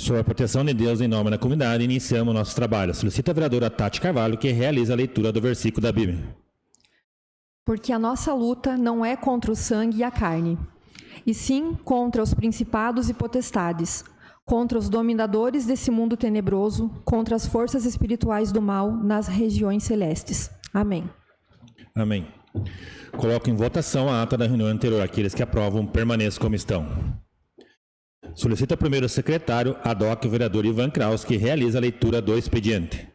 Sob a proteção de Deus, em nome da comunidade, iniciamos nosso trabalho. Solicita a vereadora Tati Carvalho que realize a leitura do versículo da Bíblia. Porque a nossa luta não é contra o sangue e a carne, e sim contra os principados e potestades, contra os dominadores desse mundo tenebroso, contra as forças espirituais do mal nas regiões celestes. Amém. Amém. Coloco em votação a ata da reunião anterior. Aqueles que aprovam, permaneçam como estão. Solicita primeiro o secretário ad hoc, o vereador Ivan Kraus, que realiza a leitura do expediente.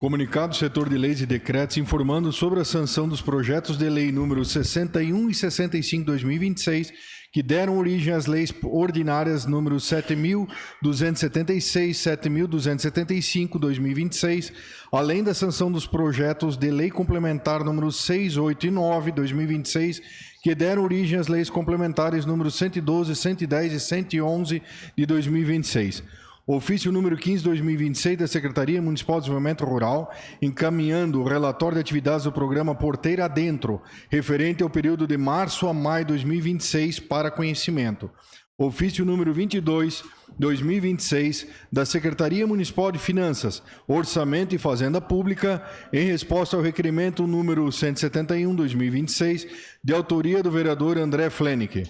Comunicado do setor de leis e decretos informando sobre a sanção dos projetos de lei números 61 e 65/2026, que deram origem às leis ordinárias números 7.276, 7.275/2026, além da sanção dos projetos de lei complementar números 6, 8 e 9/2026, que deram origem às leis complementares números 112, 110 e 111 de 2026. Ofício número 15/2026 da Secretaria Municipal de Desenvolvimento Rural, encaminhando o relatório de atividades do programa Porteira Adentro, referente ao período de março a maio de 2026, para conhecimento. Ofício número 22/2026 da Secretaria Municipal de Finanças, Orçamento e Fazenda Pública, em resposta ao requerimento número 171/2026, de autoria do vereador André Flenick.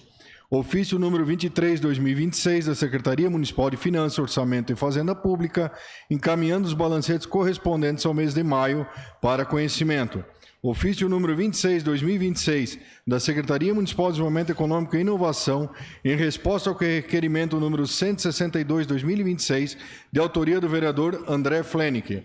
Ofício número 23/2026 da Secretaria Municipal de Finanças, Orçamento e Fazenda Pública, encaminhando os balancetes correspondentes ao mês de maio para conhecimento. Ofício número 26/2026 da Secretaria Municipal de Desenvolvimento Econômico e Inovação, em resposta ao requerimento número 162/2026, de autoria do vereador André Flenick.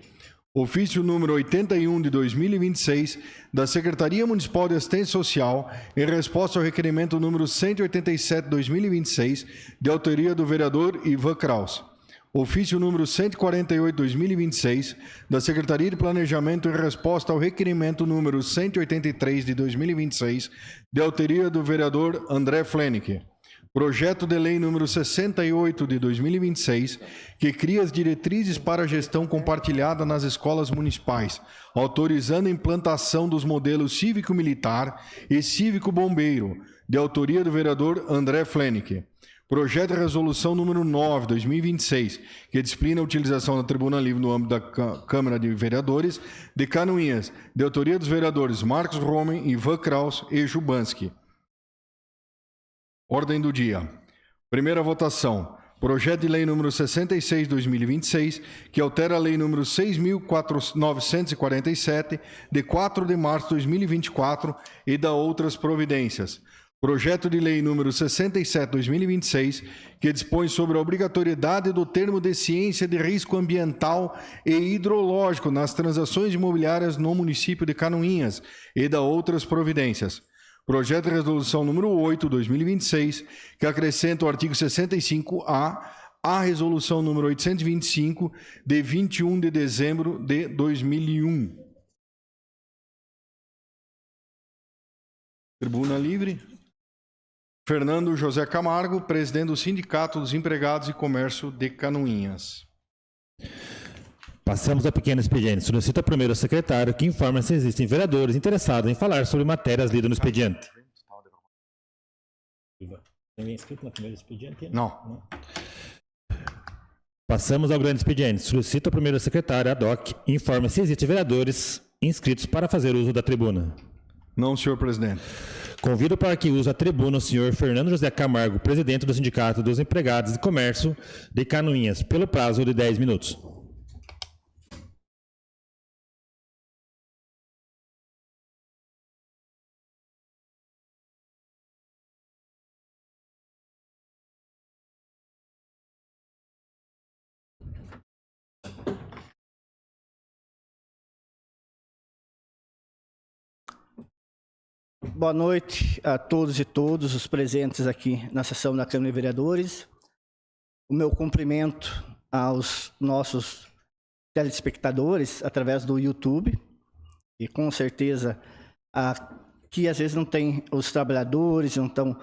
Ofício número 81 de 2026 da Secretaria Municipal de Assistência Social, em resposta ao requerimento número 187/2026, de autoria do vereador Ivan Kraus. Ofício número 148/2026 da Secretaria de Planejamento, em resposta ao requerimento número 183 de 2026, de autoria do vereador André Flenick. Projeto de lei número 68 de 2026, que cria as diretrizes para a gestão compartilhada nas escolas municipais, autorizando a implantação dos modelos cívico-militar e cívico-bombeiro, de autoria do vereador André Flenick. Projeto de resolução número 9, 2026, que disciplina a utilização da tribuna livre no âmbito da Câmara de Vereadores de Canoinhas, de autoria dos vereadores Marcos Romen, Ivan Kraus e Jubanski. Ordem do dia. Primeira votação. Projeto de lei número 66/2026, que altera a lei número 6.947, de 4 de março de 2024, e da outras providências. Projeto de lei número 67/2026, que dispõe sobre a obrigatoriedade do termo de ciência de risco ambiental e hidrológico nas transações imobiliárias no município de Canoinhas, e da outras providências. Projeto de resolução número 8/2026, que acrescenta o artigo 65A à resolução número 825, de 21 de dezembro de 2001. Tribuna livre. Fernando José Camargo, presidente do Sindicato dos Empregados de Comércio de Canoinhas. Passamos ao pequeno expediente. Solicita primeiro o secretário que informa se existem vereadores interessados em falar sobre matérias lidas no expediente. Ninguém inscrito no primeiro expediente? Não. Passamos ao grande expediente. Solicita primeiro o secretário ad hoc informa se existem vereadores inscritos para fazer uso da tribuna. Não, senhor presidente. Convido para que use a tribuna o senhor Fernando José Camargo, presidente do Sindicato dos Empregados de Comércio de Canoinhas, pelo prazo de 10 minutos. Boa noite a todos e todos os presentes aqui na sessão da Câmara de Vereadores. O meu cumprimento aos nossos telespectadores através do YouTube, e com certeza aqui às vezes não tem os trabalhadores, não estão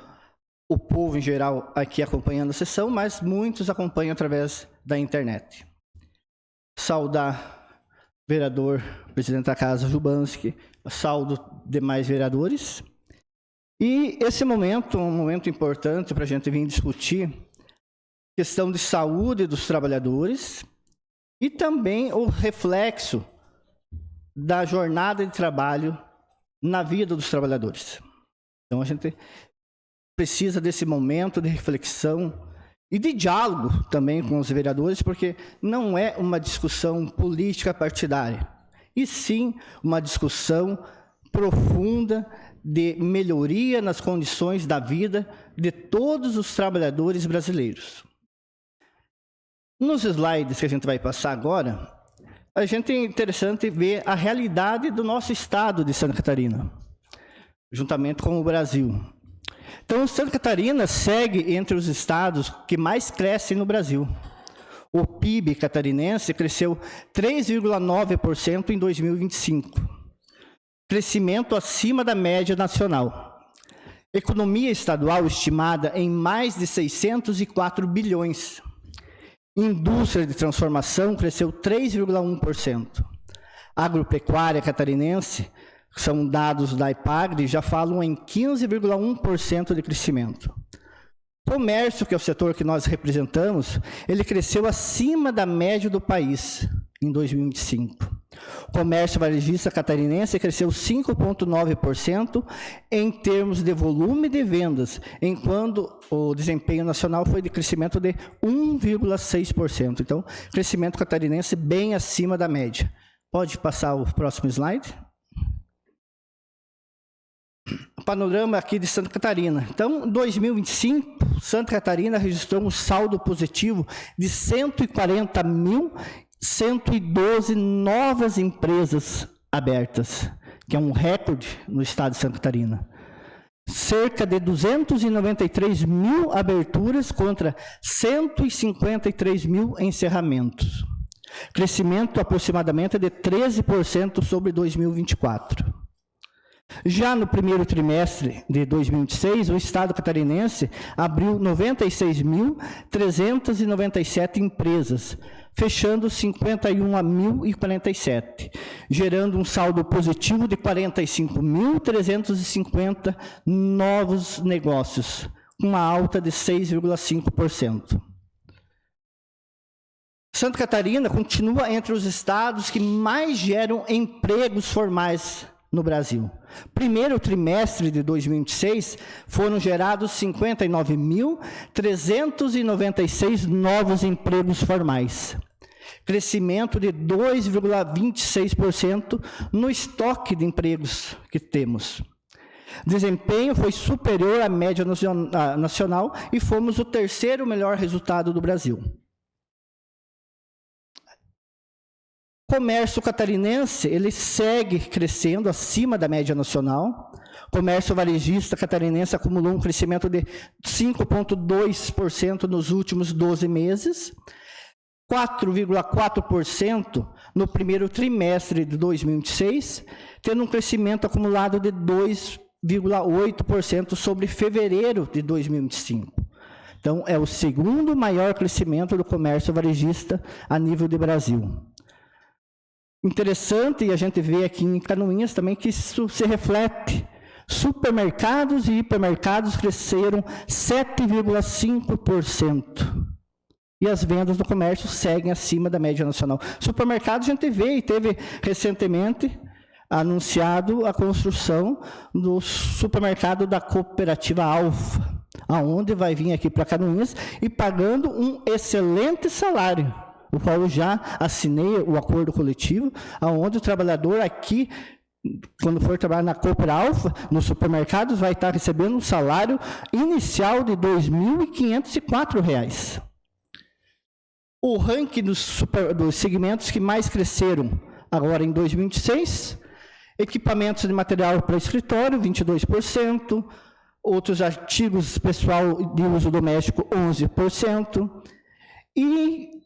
o povo em geral aqui acompanhando a sessão, mas muitos acompanham através da internet. Saudar o vereador, presidente da Casa, Jubanski, saudo demais vereadores. E esse momento, um momento importante para a gente vir discutir questão de saúde dos trabalhadores e também o reflexo da jornada de trabalho na vida dos trabalhadores. Então, a gente precisa desse momento de reflexão e de diálogo também com os vereadores, porque não é uma discussão política partidária, e sim uma discussão profunda de melhoria nas condições da vida de todos os trabalhadores brasileiros. Nos slides que a gente vai passar agora, a gente é interessante ver a realidade do nosso estado de Santa Catarina, juntamente com o Brasil. Então, Santa Catarina segue entre os estados que mais crescem no Brasil. O PIB catarinense cresceu 3,9% em 2025. Crescimento acima da média nacional. Economia estadual estimada em mais de 604 bilhões. Indústria de transformação cresceu 3,1%. Agropecuária catarinense, são dados da IPAGRE, já falam em 15,1% de crescimento. Comércio, que é o setor que nós representamos, ele cresceu acima da média do país em 2025. Comércio varejista catarinense cresceu 5,9% em termos de volume de vendas, enquanto o desempenho nacional foi de crescimento de 1,6%. Então, crescimento catarinense bem acima da média. Pode passar o próximo slide? Panorama aqui de Santa Catarina. Então, em 2025, Santa Catarina registrou um saldo positivo de 140.112 novas empresas abertas, que é um recorde no estado de Santa Catarina. Cerca de 293 mil aberturas contra 153 mil encerramentos. Crescimento aproximadamente de 13% sobre 2024. Já no primeiro trimestre de 2026, o estado catarinense abriu 96.397 empresas, fechando 51.047, gerando um saldo positivo de 45.350 novos negócios, com uma alta de 6,5%. Santa Catarina continua entre os estados que mais geram empregos formais no Brasil. Primeiro trimestre de 2026, foram gerados 59.396 novos empregos formais. Crescimento de 2,26% no estoque de empregos que temos. Desempenho foi superior à média nacional e fomos o terceiro melhor resultado do Brasil. Comércio catarinense, ele segue crescendo acima da média nacional. Comércio varejista catarinense acumulou um crescimento de 5,2% nos últimos 12 meses, 4,4% no primeiro trimestre de 2026, tendo um crescimento acumulado de 2,8% sobre fevereiro de 2025. Então, é o segundo maior crescimento do comércio varejista a nível de Brasil. Interessante, e a gente vê aqui em Canoinhas também, que isso se reflete. Supermercados e hipermercados cresceram 7,5%. E as vendas no comércio seguem acima da média nacional. Supermercados a gente vê, e teve recentemente anunciado a construção do supermercado da cooperativa Alfa, aonde vai vir aqui para Canoinhas e pagando um excelente salário, o qual eu já assinei o acordo coletivo, aonde o trabalhador aqui, quando for trabalhar na Cooper Alfa, nos supermercados, vai estar recebendo um salário inicial de R$ 2.504. O ranking dos segmentos que mais cresceram agora em 2026, equipamentos de material para escritório, 22%, outros artigos pessoal de uso doméstico, 11%, e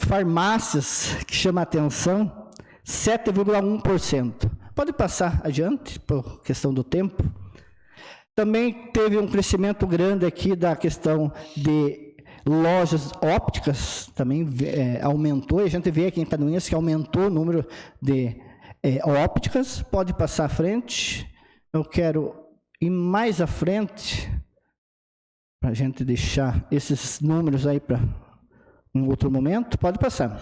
farmácias, que chama a atenção, 7,1%. Pode passar adiante, por questão do tempo. Também teve um crescimento grande aqui da questão de lojas ópticas, também aumentou, e a gente vê aqui em Canoinhas que aumentou o número de ópticas. Pode passar à frente. Eu quero ir mais à frente. para a gente deixar esses números aí para um outro momento. Pode passar.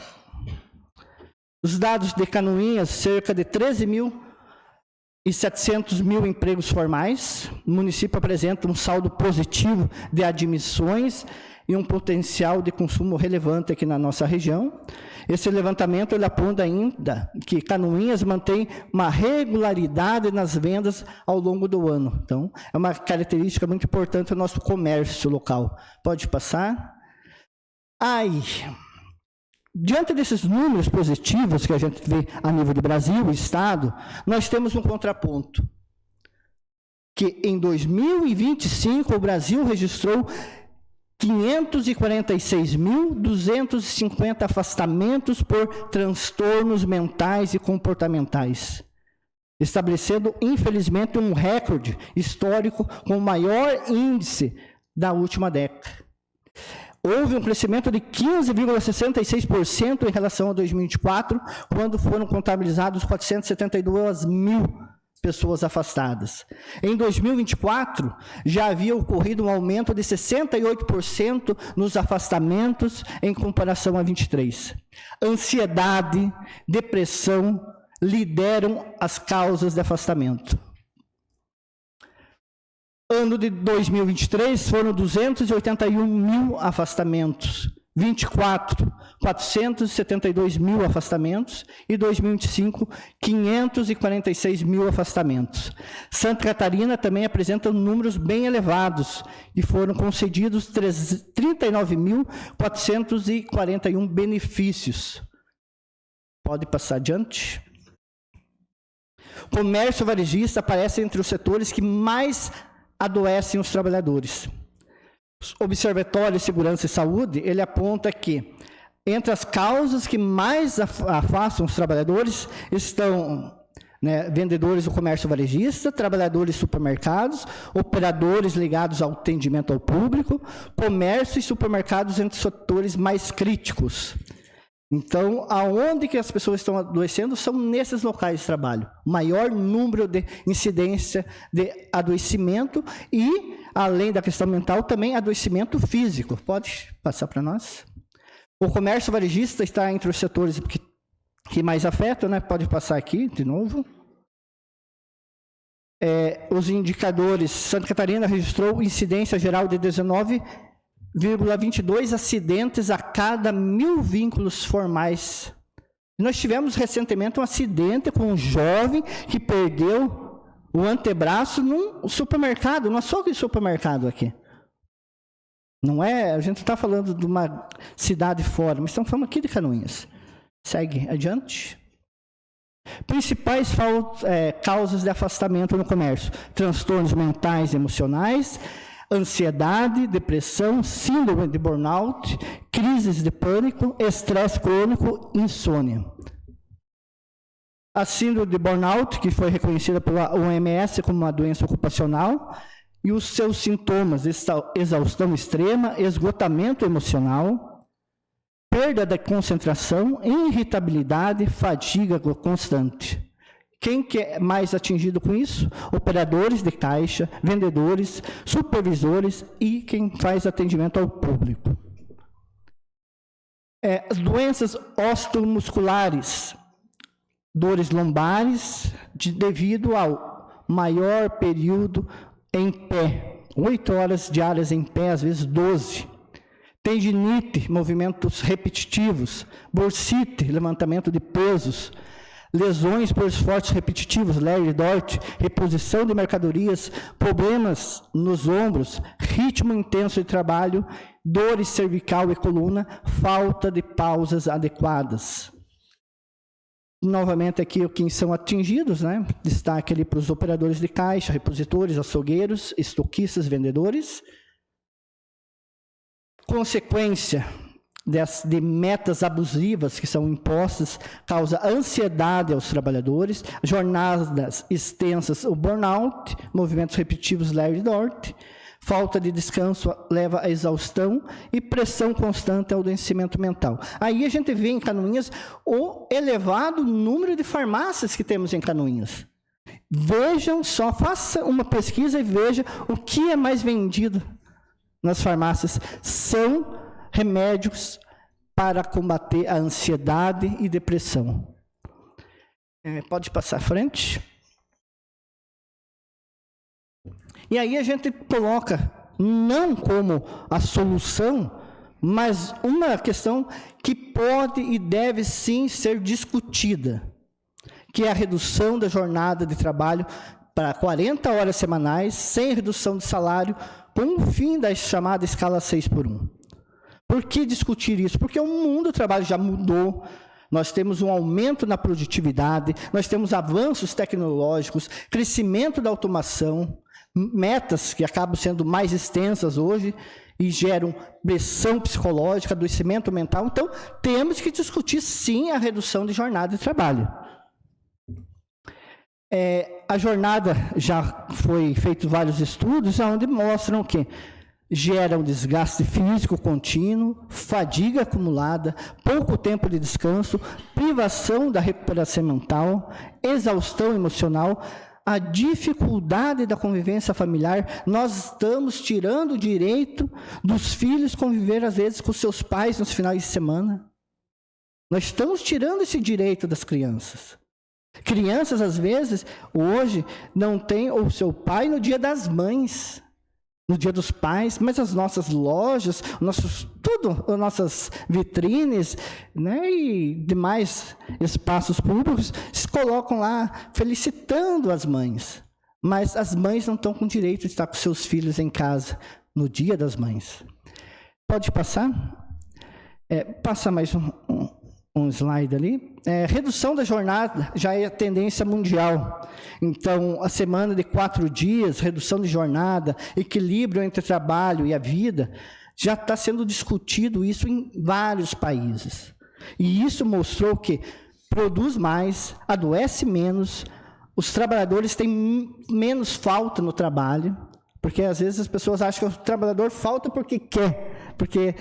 Os dados de Canoinhas, cerca de 13.700 empregos formais. O município apresenta um saldo positivo de admissões e um potencial de consumo relevante aqui na nossa região. Esse levantamento ele aponta ainda que Canoinhas mantém uma regularidade nas vendas ao longo do ano. Então, é uma característica muito importante do nosso comércio local. Pode passar. Diante desses números positivos que a gente vê a nível do Brasil, Estado, nós temos um contraponto. Que em 2025 o Brasil registrou 546.250 afastamentos por transtornos mentais e comportamentais, estabelecendo, infelizmente, um recorde histórico com o maior índice da última década. Houve um crescimento de 15,66% em relação a 2024, quando foram contabilizados 472 mil pessoas afastadas. Em 2024, já havia ocorrido um aumento de 68% nos afastamentos em comparação a 23. Ansiedade, depressão lideram as causas de afastamento. Ano de 2023 foram 281 mil afastamentos. 24, 472 mil afastamentos, e 2025, 546 mil afastamentos. Santa Catarina também apresenta números bem elevados, e foram concedidos 39.441 benefícios. Pode passar adiante. Comércio varejista aparece entre os setores que mais adoecem os trabalhadores. O Observatório de Segurança e Saúde, ele aponta que, entre as causas que mais afastam os trabalhadores, estão vendedores do comércio varejista, trabalhadores de supermercados, operadores ligados ao atendimento ao público, comércio e supermercados entre os setores mais críticos. Então, aonde que as pessoas estão adoecendo são nesses locais de trabalho. Maior número de incidência de adoecimento e, além da questão mental, também adoecimento físico. Pode passar para nós? O comércio varejista está entre os setores que mais afetam, né? Pode passar aqui de novo. Os indicadores, Santa Catarina registrou incidência geral de 19,22 acidentes a cada 1.000 vínculos formais. Nós tivemos recentemente um acidente com um jovem que perdeu o antebraço num supermercado, num açougue de supermercado aqui. Não é, a gente está falando de uma cidade fora, mas estamos falando aqui de Canoinhas. Segue adiante. Principais causas de afastamento no comércio: transtornos mentais e emocionais, ansiedade, depressão, síndrome de burnout, crises de pânico, estresse crônico, insônia. A síndrome de burnout, que foi reconhecida pela OMS como uma doença ocupacional, e os seus sintomas: exaustão extrema, esgotamento emocional, perda da concentração, irritabilidade, fadiga constante. Quem que é mais atingido com isso? Operadores de caixa, vendedores, supervisores e quem faz atendimento ao público. As doenças osteomusculares, dores lombares, devido ao maior período em pé, 8 horas diárias em pé, às vezes 12. Tendinite, movimentos repetitivos, bursite, levantamento de pesos, lesões por esforços repetitivos, Larry Dort, reposição de mercadorias, problemas nos ombros, ritmo intenso de trabalho, dores cervical e coluna, falta de pausas adequadas. Novamente aqui quem são atingidos, destaque ali para os operadores de caixa, repositores, açougueiros, estoquistas, vendedores. Consequência de metas abusivas que são impostas causa ansiedade aos trabalhadores, jornadas extensas, o burnout, movimentos repetitivos, Larry Dort, falta de descanso leva à exaustão e pressão constante ao adoecimento mental. Aí a gente vê em Canoinhas o elevado número de farmácias que temos em Canoinhas. Vejam só, faça uma pesquisa e veja o que é mais vendido nas farmácias são remédios para combater a ansiedade e depressão. Pode passar à frente. E aí a gente coloca, não como a solução, mas uma questão que pode e deve sim ser discutida, que é a redução da jornada de trabalho para 40 horas semanais, sem redução de salário, com o fim da chamada escala 6x1. Por que discutir isso? Porque o mundo do trabalho já mudou, nós temos um aumento na produtividade, nós temos avanços tecnológicos, crescimento da automação, metas que acabam sendo mais extensas hoje e geram pressão psicológica, adoecimento mental. Então, temos que discutir, sim, a redução de jornada de trabalho. A jornada, já foi feito vários estudos, onde mostram que gera um desgaste físico contínuo, fadiga acumulada, pouco tempo de descanso, privação da recuperação mental, exaustão emocional, a dificuldade da convivência familiar. Nós estamos tirando o direito dos filhos conviver, às vezes, com seus pais nos finais de semana. Nós estamos tirando esse direito das crianças. Crianças, às vezes, hoje, não têm o seu pai no dia das mães, no dia dos pais, mas as nossas lojas, as nossas vitrines, né, e demais espaços públicos se colocam lá felicitando as mães. Mas as mães não estão com direito de estar com seus filhos em casa no dia das mães. Pode passar? Passa mais um slide ali. Redução da jornada já é a tendência mundial. Então, a semana de 4 dias, redução de jornada, equilíbrio entre trabalho e a vida, já está sendo discutido isso em vários países. E isso mostrou que produz mais, adoece menos, os trabalhadores têm menos falta no trabalho, porque às vezes as pessoas acham que o trabalhador falta porque quer. Porque,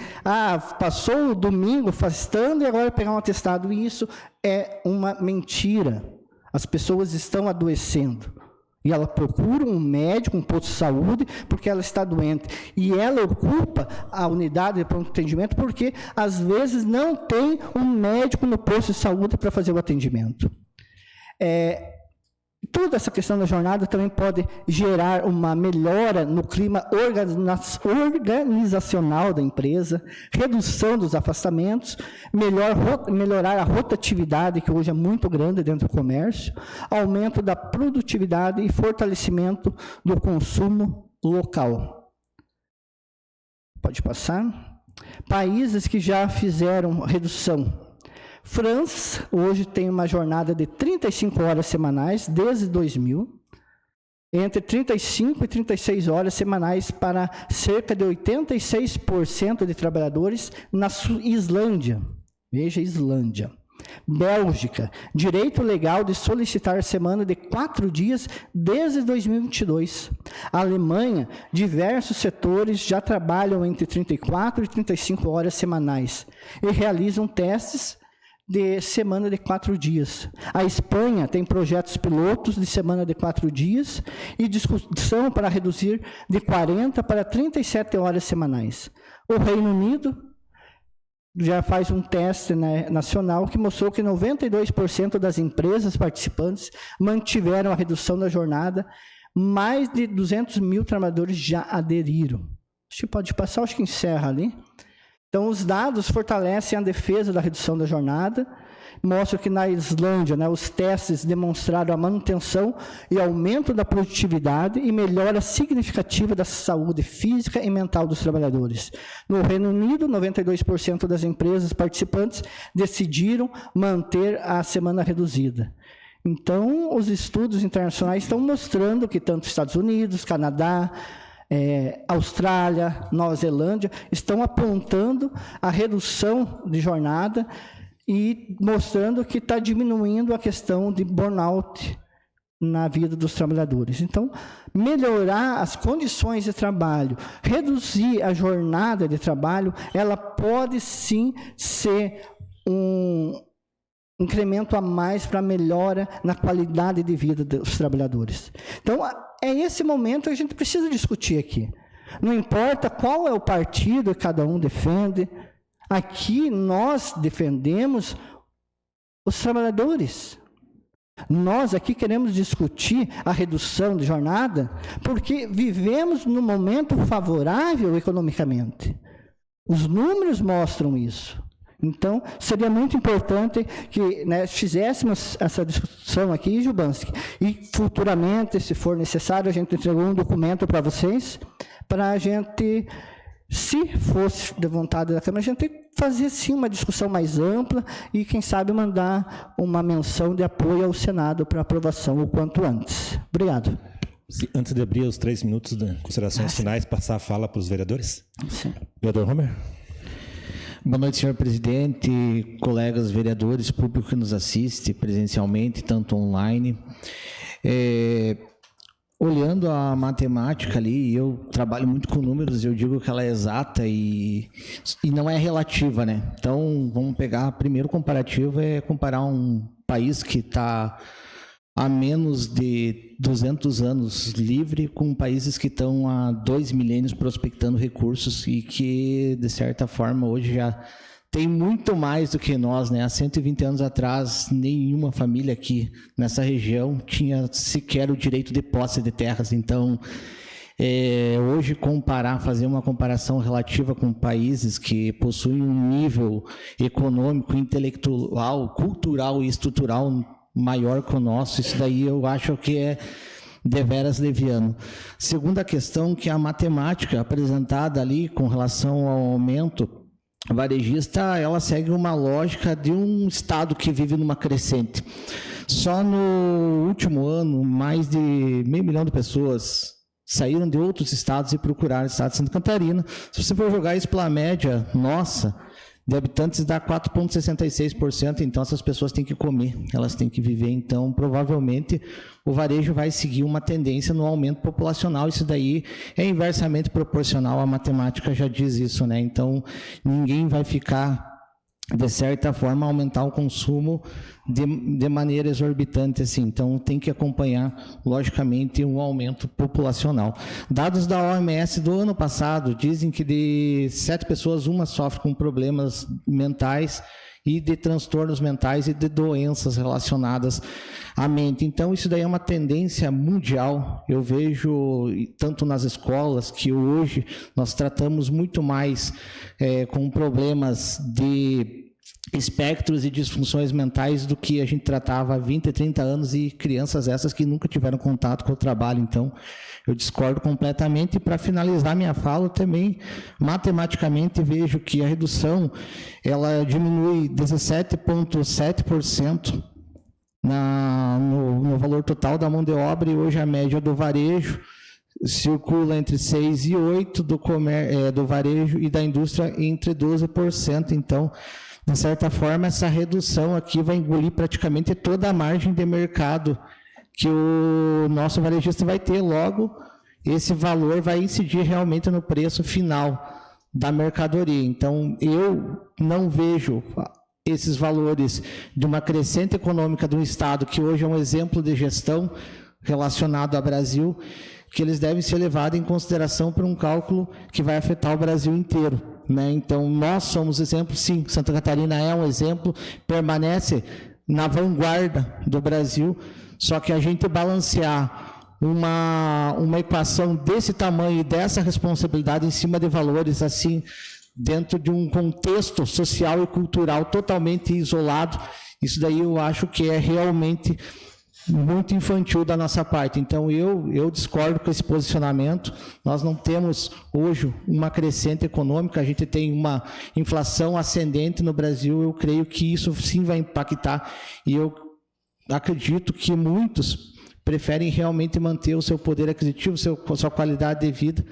passou o domingo fastando e agora pegar um atestado. E isso é uma mentira. As pessoas estão adoecendo. E ela procura um médico, um posto de saúde, porque ela está doente. E ela ocupa a unidade de pronto atendimento porque, às vezes, não tem um médico no posto de saúde para fazer o atendimento. Toda essa questão da jornada também pode gerar uma melhora no clima organizacional da empresa, redução dos afastamentos, melhorar a rotatividade, que hoje é muito grande dentro do comércio, aumento da produtividade e fortalecimento do consumo local. Pode passar? Países que já fizeram redução. França, hoje tem uma jornada de 35 horas semanais, desde 2000, entre 35 e 36 horas semanais para cerca de 86% de trabalhadores na Islândia. Veja, Islândia. Bélgica, direito legal de solicitar semana de 4 dias desde 2022. Alemanha, diversos setores já trabalham entre 34 e 35 horas semanais e realizam testes de semana de 4 dias. A Espanha tem projetos pilotos de semana de 4 dias e discussão para reduzir de 40 para 37 horas semanais. O Reino Unido já faz um teste, né, nacional que mostrou que 92% das empresas participantes mantiveram a redução da jornada. Mais de 200 mil trabalhadores já aderiram. Acho que pode passar, acho que encerra ali. Então, os dados fortalecem a defesa da redução da jornada, mostram que na Islândia, né, os testes demonstraram a manutenção e aumento da produtividade e melhora significativa da saúde física e mental dos trabalhadores. No Reino Unido, 92% das empresas participantes decidiram manter a semana reduzida. Então, os estudos internacionais estão mostrando que tanto Estados Unidos, Canadá, Austrália, Nova Zelândia, estão apontando a redução de jornada e mostrando que está diminuindo a questão de burnout na vida dos trabalhadores. Então, melhorar as condições de trabalho, reduzir a jornada de trabalho, ela pode sim ser um incremento a mais para melhora na qualidade de vida dos trabalhadores. Então, é esse momento que a gente precisa discutir aqui. Não importa qual é o partido que cada um defende, aqui nós defendemos os trabalhadores. Nós aqui queremos discutir a redução de jornada porque vivemos num momento favorável economicamente. Os números mostram isso. Então, seria muito importante que, né, fizéssemos essa discussão aqui, Jubanski, e futuramente, se for necessário, a gente entregou um documento para vocês, para a gente, se fosse de vontade da Câmara, a gente fazer, sim, uma discussão mais ampla e, quem sabe, mandar uma menção de apoio ao Senado para aprovação o quanto antes. Obrigado. Antes de abrir os 3 minutos de considerações finais, passar a fala para os vereadores. Sim. Vereador Romer. Boa noite, senhor presidente, colegas vereadores, público que nos assiste presencialmente, tanto online. Olhando a matemática ali, eu trabalho muito com números, eu digo que ela é exata e não é relativa, né? Então, vamos pegar, primeiro comparativo é comparar um país que está há menos de 200 anos livre com países que estão há 2 milênios prospectando recursos e que, de certa forma, hoje já tem muito mais do que nós, né? Há 120 anos atrás, nenhuma família aqui nessa região tinha sequer o direito de posse de terras. Então, hoje fazer uma comparação relativa com países que possuem um nível econômico, intelectual, cultural e estrutural maior que o nosso, isso daí eu acho que é deveras leviano. Segunda questão, que a matemática apresentada ali com relação ao aumento varejista, ela segue uma lógica de um estado que vive numa crescente. Só no último ano, mais de 500 mil de pessoas saíram de outros estados e procuraram o estado de Santa Catarina. Se você for jogar isso pela média nossa, de habitantes dá 4,66%, então essas pessoas têm que comer, elas têm que viver, então provavelmente o varejo vai seguir uma tendência no aumento populacional, isso daí é inversamente proporcional, a matemática já diz isso, né? Então ninguém vai ficar, de certa forma, aumentar o consumo de maneira exorbitante, assim. Então, tem que acompanhar, logicamente, um aumento populacional. Dados da OMS do ano passado dizem que de 7 pessoas, uma sofre com problemas mentais e de transtornos mentais e de doenças relacionadas à mente. Então, isso daí é uma tendência mundial. Eu vejo, tanto nas escolas, que hoje nós tratamos muito mais com problemas de espectros e disfunções mentais do que a gente tratava há 20, 30 anos, e crianças essas que nunca tiveram contato com o trabalho. Então, eu discordo completamente. E, para finalizar minha fala, eu também, matematicamente, vejo que a redução, ela diminui 17,7% no valor total da mão de obra, e hoje a média do varejo circula entre 6% e 8% do varejo, e da indústria entre 12%. Então, de certa forma, essa redução aqui vai engolir praticamente toda a margem de mercado que o nosso varejista vai ter. Logo, esse valor vai incidir realmente no preço final da mercadoria. Então, eu não vejo esses valores de uma crescente econômica do Estado, que hoje é um exemplo de gestão relacionado ao Brasil, que eles devem ser levados em consideração para um cálculo que vai afetar o Brasil inteiro, né? Então, nós somos exemplo, sim, Santa Catarina é um exemplo, permanece na vanguarda do Brasil, só que a gente balancear uma equação desse tamanho e dessa responsabilidade em cima de valores assim, dentro de um contexto social e cultural totalmente isolado, isso daí eu acho que é realmente muito infantil da nossa parte. Então, eu discordo com esse posicionamento. Nós não temos hoje uma crescente econômica, a gente tem uma inflação ascendente no Brasil. Eu creio que isso sim vai impactar, e eu acredito que muitos preferem realmente manter o seu poder aquisitivo, sua qualidade de vida,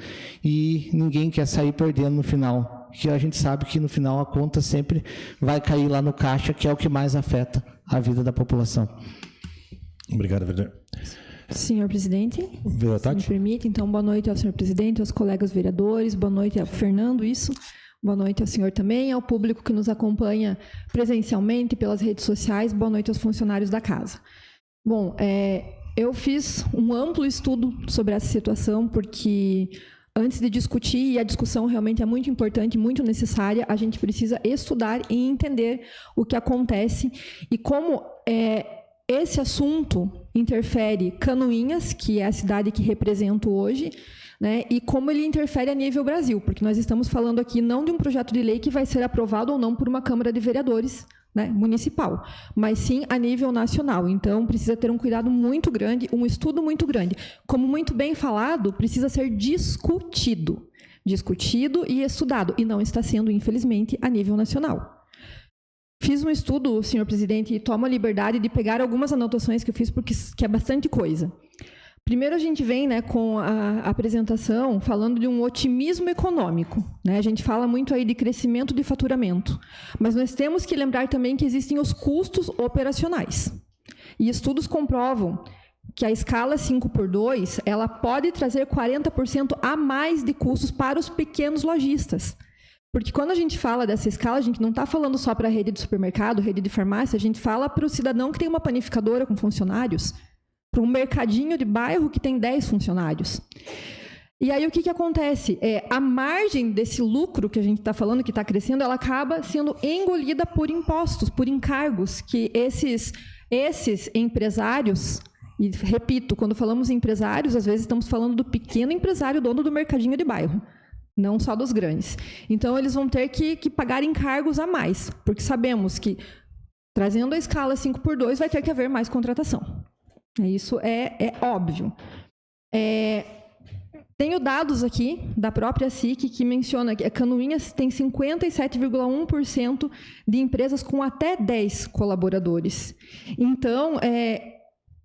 e ninguém quer sair perdendo no final, que a gente sabe que no final a conta sempre vai cair lá no caixa, que é o que mais afeta a vida da população. Obrigado, vereador. Senhor presidente, se me permite, então, boa noite ao senhor presidente, aos colegas vereadores, boa noite ao Fernando, boa noite ao senhor também, ao público que nos acompanha presencialmente pelas redes sociais, boa noite aos funcionários da casa. Bom, eu fiz um amplo estudo sobre essa situação, porque antes de discutir, e a discussão realmente é muito importante, muito necessária, a gente precisa estudar e entender o que acontece e como esse assunto interfere Canoinhas, que é a cidade que represento hoje, né, e como ele interfere a nível Brasil, porque nós estamos falando aqui não de um projeto de lei que vai ser aprovado ou não por uma Câmara de Vereadores, né, municipal, mas sim a nível nacional. Então, precisa ter um cuidado muito grande, um estudo muito grande. Como muito bem falado, precisa ser discutido e estudado, e não está sendo, infelizmente, a nível nacional. Fiz um estudo, senhor presidente, e tomo a liberdade de pegar algumas anotações que eu fiz, porque é bastante coisa. Primeiro, a gente vem, né, com a apresentação falando de um otimismo econômico, né? A gente fala muito aí de crescimento de faturamento, mas nós temos que lembrar também que existem os custos operacionais. E estudos comprovam que a escala 5x2 ela pode trazer 40% a mais de custos para os pequenos lojistas. Porque quando a gente fala dessa escala, a gente não está falando só para a rede de supermercado, rede de farmácia, a gente fala para o cidadão que tem uma panificadora com funcionários, para um mercadinho de bairro que tem 10 funcionários. E aí o que acontece? A margem desse lucro que a gente está falando, que está crescendo, ela acaba sendo engolida por impostos, por encargos, que esses empresários, e repito, quando falamos em empresários, às vezes estamos falando do pequeno empresário, dono do mercadinho de bairro, não só dos grandes. Então, eles vão ter que pagar encargos a mais, porque sabemos que, trazendo a escala 5x2, vai ter que haver mais contratação. Isso é óbvio. Tenho dados aqui da própria SIC que menciona que a Canoinhas tem 57,1% de empresas com até 10 colaboradores. Então,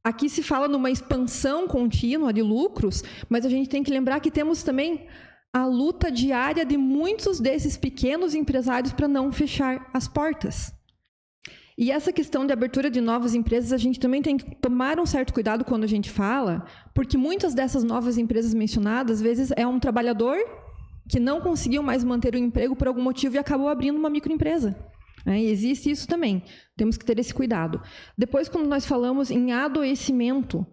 aqui se fala numa expansão contínua de lucros, mas a gente tem que lembrar que temos também a luta diária de muitos desses pequenos empresários para não fechar as portas. E essa questão de abertura de novas empresas, a gente também tem que tomar um certo cuidado quando a gente fala, porque muitas dessas novas empresas mencionadas, às vezes, é um trabalhador que não conseguiu mais manter o emprego por algum motivo e acabou abrindo uma microempresa. E existe isso também. Temos que ter esse cuidado. Depois, quando nós falamos em adoecimento,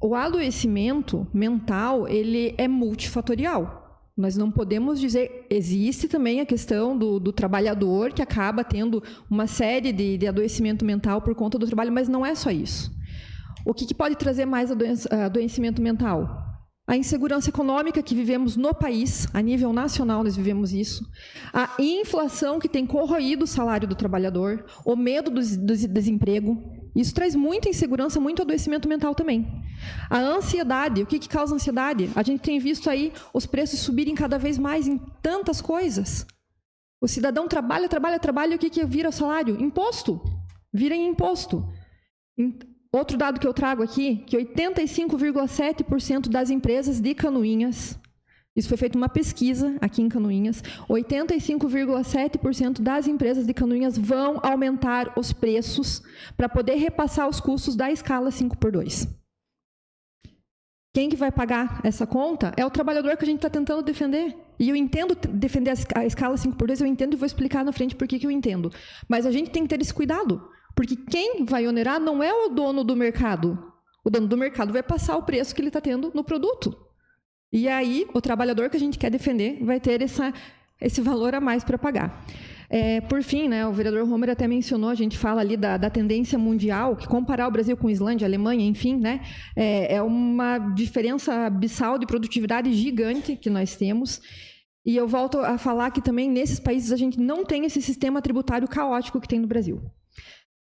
o adoecimento mental, ele é multifatorial. Nós não podemos dizer... Existe também a questão do trabalhador que acaba tendo uma série de adoecimento mental por conta do trabalho, mas não é só isso. O que pode trazer mais adoecimento mental? A insegurança econômica que vivemos no país, a nível nacional nós vivemos isso, a inflação que tem corroído o salário do trabalhador, o medo do desemprego, isso traz muita insegurança, muito adoecimento mental também. A ansiedade, o que causa ansiedade? A gente tem visto aí os preços subirem cada vez mais em tantas coisas. O cidadão trabalha, e o que vira salário? Imposto. Vira em imposto. Outro dado que eu trago aqui, que 85,7% das empresas de Canoinhas, isso foi feita uma pesquisa aqui em Canoinhas, 85,7% das empresas de Canoinhas vão aumentar os preços para poder repassar os custos da escala 5x2. Quem que vai pagar essa conta é o trabalhador que a gente está tentando defender. E eu entendo defender a escala 5x2, eu entendo e vou explicar na frente por que eu entendo. Mas a gente tem que ter esse cuidado. Porque quem vai onerar não é o dono do mercado. O dono do mercado vai passar o preço que ele está tendo no produto. E aí, o trabalhador que a gente quer defender vai ter esse valor a mais para pagar. Por fim, né, o vereador Romer até mencionou, a gente fala ali da tendência mundial, que comparar o Brasil com a Islândia, a Alemanha, enfim, né, é uma diferença abissal de produtividade gigante que nós temos. E eu volto a falar que também nesses países a gente não tem esse sistema tributário caótico que tem no Brasil.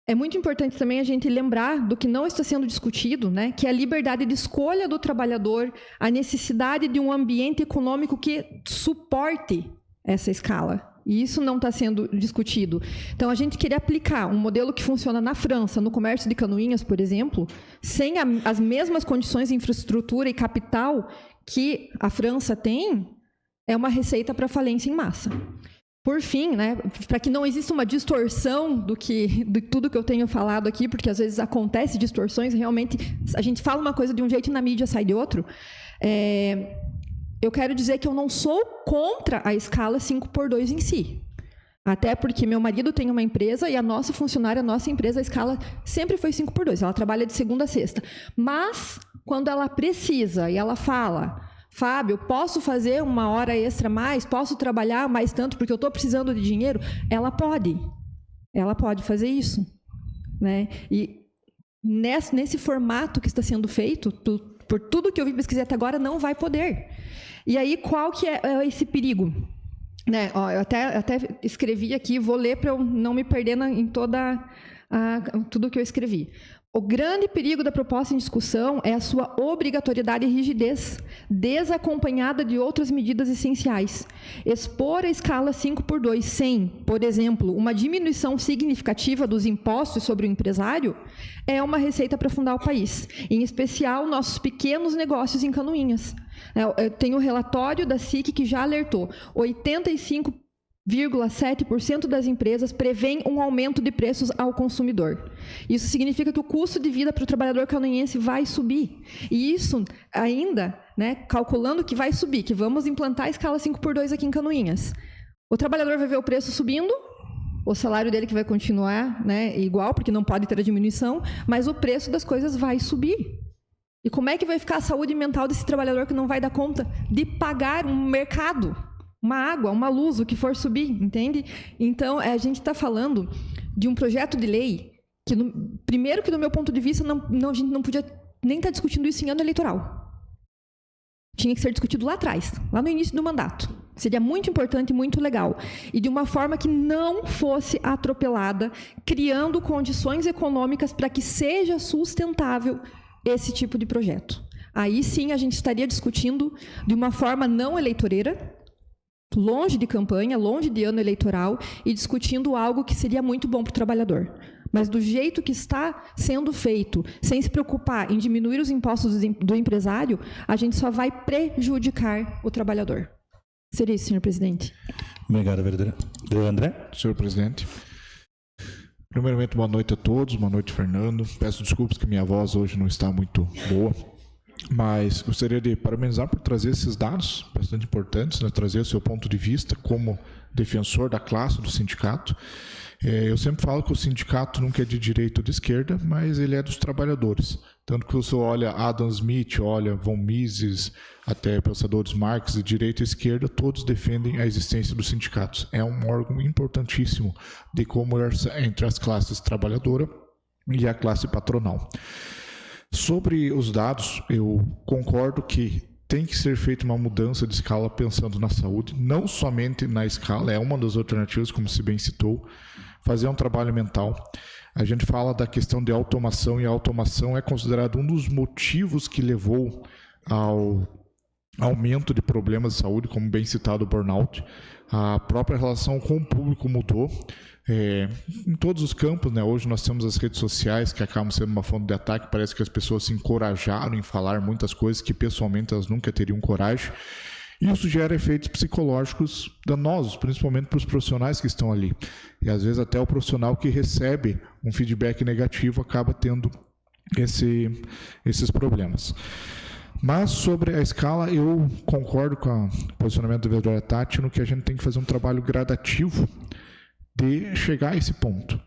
É muito importante também a gente lembrar do que não está sendo discutido, né, que é a liberdade de escolha do trabalhador, a necessidade de um ambiente econômico que suporte essa escala. E isso não está sendo discutido. Então, a gente queria aplicar um modelo que funciona na França, no comércio de Canoinhas, por exemplo, sem as mesmas condições de infraestrutura e capital que a França tem, é uma receita para falência em massa. Por fim, né, para que não exista uma distorção de tudo que eu tenho falado aqui, porque às vezes acontece distorções, realmente a gente fala uma coisa de um jeito e na mídia sai de outro, eu quero dizer que eu não sou contra a escala 5x2 em si. Até porque meu marido tem uma empresa e a nossa funcionária, a nossa empresa, a escala sempre foi 5x2, ela trabalha de segunda a sexta. Mas, quando ela precisa e ela fala... Fábio, posso fazer uma hora extra a mais? Posso trabalhar mais tanto porque eu estou precisando de dinheiro? Ela pode fazer isso, né? E nesse formato que está sendo feito, por tudo que eu vi pesquisar até agora, não vai poder. E aí, qual que é esse perigo? Né? Ó, eu até escrevi aqui, vou ler para eu não me perder em tudo que eu escrevi. O grande perigo da proposta em discussão é a sua obrigatoriedade e rigidez, desacompanhada de outras medidas essenciais. Expor a escala 5x2 sem, por exemplo, uma diminuição significativa dos impostos sobre o empresário é uma receita para afundar o país, em especial nossos pequenos negócios em Canoinhas. Eu tenho o relatório da SIC que já alertou, 85,7% das empresas prevêem um aumento de preços ao consumidor. Isso significa que o custo de vida para o trabalhador canoinhense vai subir. E isso ainda, né, calculando que vai subir, que vamos implantar a escala 5x2 aqui em Canoinhas. O trabalhador vai ver o preço subindo, o salário dele que vai continuar, né, igual, porque não pode ter a diminuição, mas o preço das coisas vai subir. E como é que vai ficar a saúde mental desse trabalhador que não vai dar conta de pagar um mercado? Uma água, uma luz, o que for subir, entende? Então, a gente está falando de um projeto de lei que, primeiro que, do meu ponto de vista, a gente não podia nem estar discutindo isso em ano eleitoral. Tinha que ser discutido lá atrás, lá no início do mandato. Seria muito importante e muito legal. E de uma forma que não fosse atropelada, criando condições econômicas para que seja sustentável esse tipo de projeto. Aí sim a gente estaria discutindo de uma forma não eleitoreira, longe de campanha, longe de ano eleitoral, e discutindo algo que seria muito bom para o trabalhador. Mas do jeito que está sendo feito, sem se preocupar em diminuir os impostos do empresário, a gente só vai prejudicar o trabalhador. Seria isso, senhor presidente. Obrigado, vereadora. André? Senhor presidente. Primeiramente, boa noite a todos. Boa noite, Fernando. Peço desculpas que minha voz hoje não está muito boa. Mas gostaria de parabenizar por trazer esses dados bastante importantes, né? Trazer o seu ponto de vista como defensor da classe, do sindicato. Eu sempre falo que o sindicato nunca é de direita ou de esquerda, mas ele é dos trabalhadores. Tanto que você olha Adam Smith, olha von Mises, até pensadores Marx, de direita e esquerda, todos defendem a existência dos sindicatos. É um órgão importantíssimo de conversa entre as classes trabalhadora e a classe patronal. Sobre os dados, eu concordo que tem que ser feita uma mudança de escala pensando na saúde, não somente na escala, é uma das alternativas, como se bem citou, fazer um trabalho mental. A gente fala da questão de automação, e a automação é considerado um dos motivos que levou ao aumento de problemas de saúde, como bem citado o burnout. A própria relação com o público mudou. Em todos os campos, né? Hoje nós temos as redes sociais que acabam sendo uma fonte de ataque. Parece que as pessoas se encorajaram em falar muitas coisas que pessoalmente elas nunca teriam coragem. E isso gera efeitos psicológicos danosos, principalmente para os profissionais que estão ali. E às vezes até o profissional que recebe um feedback negativo acaba tendo esses problemas. Mas sobre a escala, eu concordo com o posicionamento da vereadora Tati no que a gente tem que fazer um trabalho gradativo de chegar a esse ponto.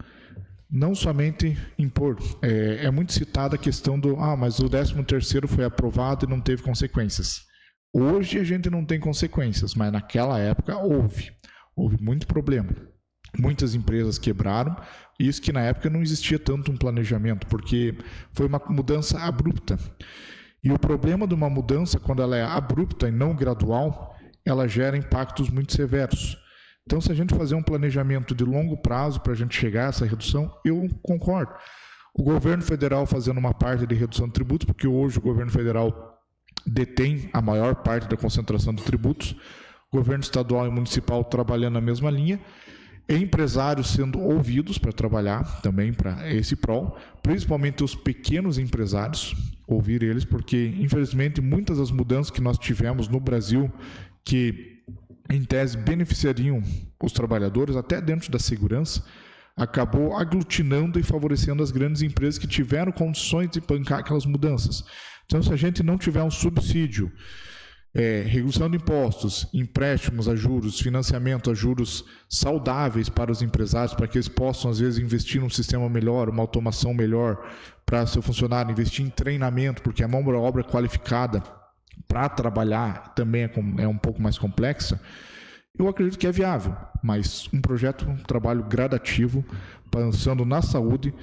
Não somente impor. É muito citada a questão do mas o 13º foi aprovado e não teve consequências. Hoje a gente não tem consequências, mas naquela época houve muito problema. Muitas empresas quebraram, isso que na época não existia tanto um planejamento, porque foi uma mudança abrupta. E o problema de uma mudança, quando ela é abrupta e não gradual, ela gera impactos muito severos. Então, se a gente fazer um planejamento de longo prazo para a gente chegar a essa redução, eu concordo. O governo federal fazendo uma parte de redução de tributos, porque hoje o governo federal detém a maior parte da concentração de tributos, o governo estadual e municipal trabalhando na mesma linha, empresários sendo ouvidos para trabalhar também para esse prol, principalmente os pequenos empresários, ouvir eles, porque infelizmente muitas das mudanças que nós tivemos no Brasil, que em tese beneficiariam os trabalhadores, até dentro da segurança, acabou aglutinando e favorecendo as grandes empresas que tiveram condições de bancar aquelas mudanças. Então, se a gente não tiver um subsídio, redução de impostos, empréstimos a juros, financiamento a juros saudáveis para os empresários, para que eles possam, às vezes, investir num sistema melhor, uma automação melhor para seu funcionário, investir em treinamento, porque a mão de obra qualificada para trabalhar também é um pouco mais complexa, eu acredito que é viável, mas um projeto, um trabalho gradativo, pensando na saúde,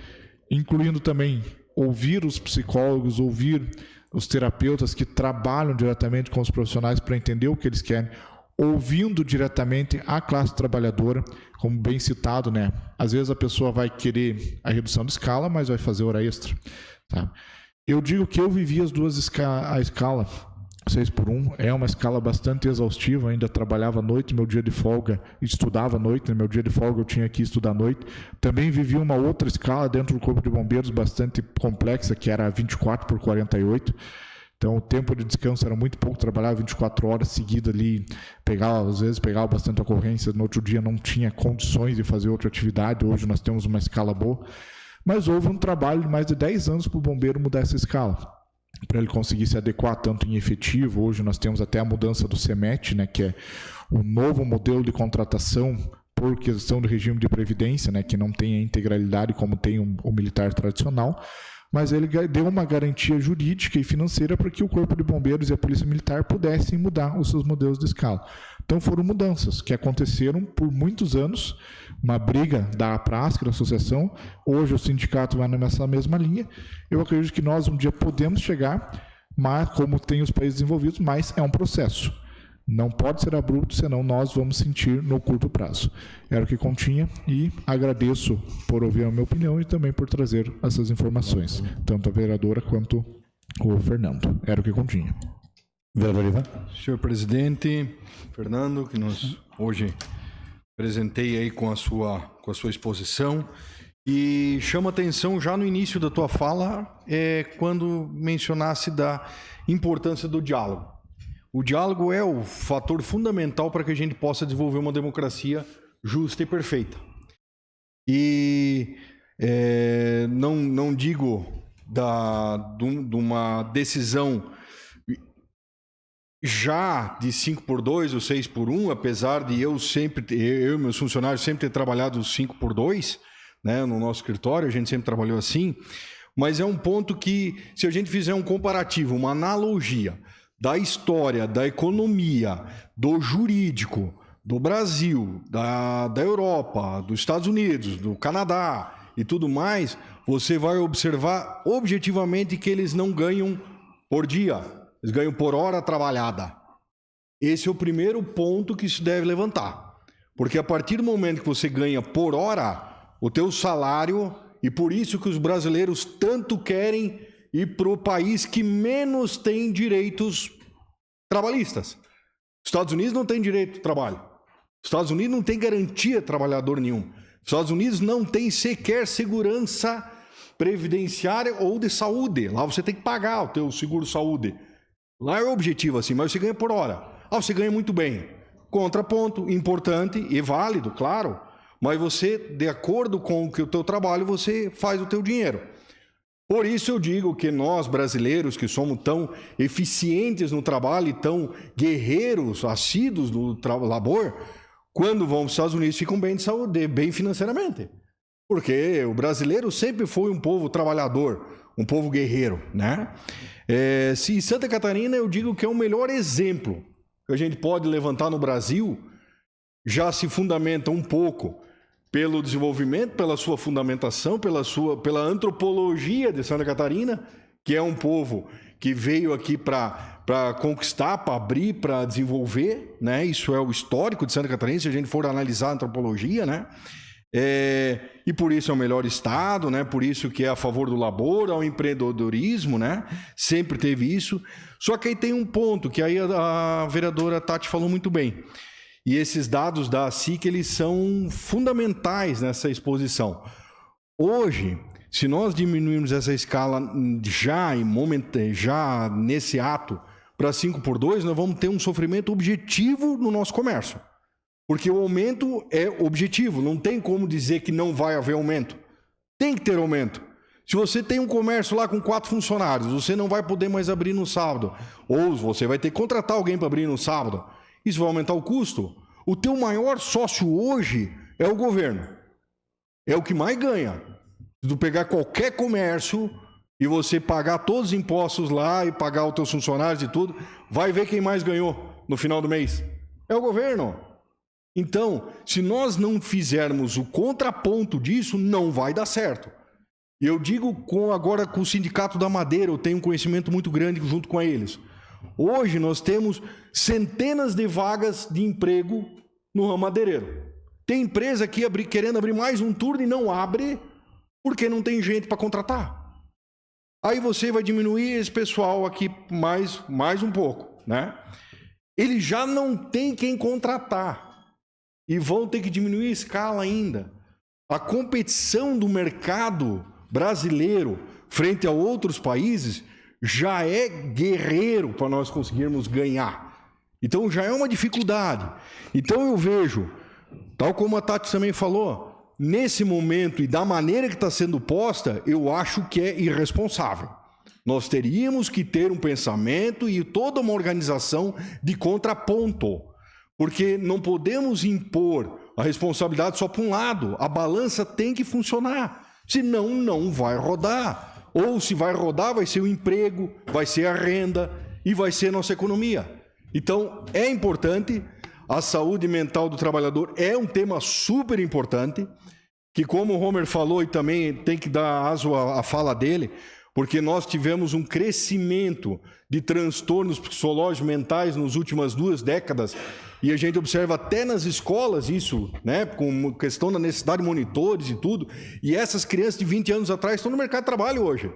incluindo também ouvir os psicólogos, ouvir os terapeutas que trabalham diretamente com os profissionais para entender o que eles querem, ouvindo diretamente a classe trabalhadora, como bem citado, né? Às vezes a pessoa vai querer a redução de escala, mas vai fazer hora extra, tá? Eu digo que eu vivi as duas a escala 6x1, é uma escala bastante exaustiva, ainda trabalhava à noite, meu dia de folga, estudava à noite, meu dia de folga eu tinha que estudar à noite. Também vivi uma outra escala dentro do Corpo de Bombeiros bastante complexa, que era 24/48. Então o tempo de descanso era muito pouco, trabalhava 24 horas seguidas ali, às vezes pegava bastante ocorrência, no outro dia não tinha condições de fazer outra atividade. Hoje nós temos uma escala boa, mas houve um trabalho de mais de 10 anos para o bombeiro mudar essa escala, para ele conseguir se adequar tanto em efetivo. Hoje nós temos até a mudança do CEMET, né, que é o novo modelo de contratação por questão do regime de previdência, né, que não tem a integralidade como tem o militar tradicional, mas ele deu uma garantia jurídica e financeira para que o Corpo de Bombeiros e a Polícia Militar pudessem mudar os seus modelos de escala. Então foram mudanças que aconteceram por muitos anos, uma briga da APRASC, da associação. Hoje o sindicato vai nessa mesma linha. Eu acredito que nós um dia podemos chegar, mas como tem os países desenvolvidos, mas é um processo. Não pode ser abrupto, senão nós vamos sentir no curto prazo. Era o que continha e agradeço por ouvir a minha opinião e também por trazer essas informações, tanto a vereadora quanto o Fernando. Era o que continha. Vereador Ivan. Senhor presidente, Fernando, que nos hoje apresentei aí com a sua exposição, e chama atenção já no início da tua fala, quando mencionasse da importância do diálogo. O diálogo é o fator fundamental para que a gente possa desenvolver uma democracia justa e perfeita. E não digo de uma decisão já de 5x2 ou 6x1, apesar de eu e meus funcionários sempre ter trabalhado 5x2, né, no nosso escritório, a gente sempre trabalhou assim, mas é um ponto que, se a gente fizer um comparativo, uma analogia da história, da economia, do jurídico, do Brasil, da Europa, dos Estados Unidos, do Canadá e tudo mais, você vai observar objetivamente que eles não ganham por dia, eles ganham por hora trabalhada. Esse é o primeiro ponto que se deve levantar, porque a partir do momento que você ganha por hora, o teu salário, e por isso que os brasileiros tanto querem ir para o país que menos tem direitos trabalhistas. Os Estados Unidos não tem direito de trabalho. Os Estados Unidos não tem garantia de trabalhador nenhum. Os Estados Unidos não tem sequer segurança previdenciária ou de saúde. Lá você tem que pagar o teu seguro-saúde. Lá é o objetivo assim, mas você ganha por hora. Você ganha muito bem. Contraponto, importante e válido, claro. Mas você, de acordo com o teu trabalho, você faz o teu dinheiro. Por isso eu digo que nós, brasileiros, que somos tão eficientes no trabalho e tão guerreiros, assíduos no labor, quando vão para os Estados Unidos ficam bem de saúde, bem financeiramente. Porque o brasileiro sempre foi um povo trabalhador, um povo guerreiro, né? Se Santa Catarina, eu digo que é o melhor exemplo que a gente pode levantar no Brasil, já se fundamenta um pouco pelo desenvolvimento, pela sua fundamentação, pela antropologia de Santa Catarina, que é um povo que veio aqui para conquistar, para abrir, para desenvolver, né? Isso é o histórico de Santa Catarina, se a gente for analisar a antropologia, né? E por isso é o melhor estado, né? Por isso que é a favor do labor, ao empreendedorismo, né? Sempre teve isso. Só que aí tem um ponto que aí a vereadora Tati falou muito bem. E esses dados da SIC, eles são fundamentais nessa exposição. Hoje, se nós diminuirmos essa escala já nesse ato para 5x2, nós vamos ter um sofrimento objetivo no nosso comércio. Porque o aumento é objetivo, não tem como dizer que não vai haver aumento. Tem que ter aumento. Se você tem um comércio lá com 4 funcionários, você não vai poder mais abrir no sábado. Ou você vai ter que contratar alguém para abrir no sábado. Isso vai aumentar o custo. O teu maior sócio hoje é o governo. É o que mais ganha. Se tu pegar qualquer comércio, e você pagar todos os impostos lá e pagar os teus funcionários e tudo, vai ver quem mais ganhou no final do mês. É o governo. Então, se nós não fizermos o contraponto disso, não vai dar certo. E eu digo agora com o Sindicato da Madeira, eu tenho um conhecimento muito grande junto com eles. Hoje nós temos centenas de vagas de emprego no ramo madeireiro. Tem empresa aqui querendo abrir mais um turno e não abre porque não tem gente para contratar. Aí você vai diminuir esse pessoal aqui mais um pouco, né? Ele já não tem quem contratar e vão ter que diminuir a escala ainda. A competição do mercado brasileiro frente a outros países já é guerreiro para nós conseguirmos ganhar. Então já é uma dificuldade. Então eu vejo, tal como a Tati também falou, nesse momento e da maneira que está sendo posta, eu acho que é irresponsável. Nós teríamos que ter um pensamento e toda uma organização de contraponto, porque não podemos impor a responsabilidade só para um lado. A balança tem que funcionar, senão não vai rodar. Ou se vai rodar, vai ser o emprego, vai ser a renda e vai ser a nossa economia. Então, é importante, a saúde mental do trabalhador é um tema super importante, que como o Homer falou, e também tem que dar aso à fala dele, porque nós tivemos um crescimento de transtornos psicológicos mentais nas últimas 2 décadas, e a gente observa até nas escolas isso, né, com questão da necessidade de monitores e tudo, e essas crianças de 20 anos atrás estão no mercado de trabalho hoje.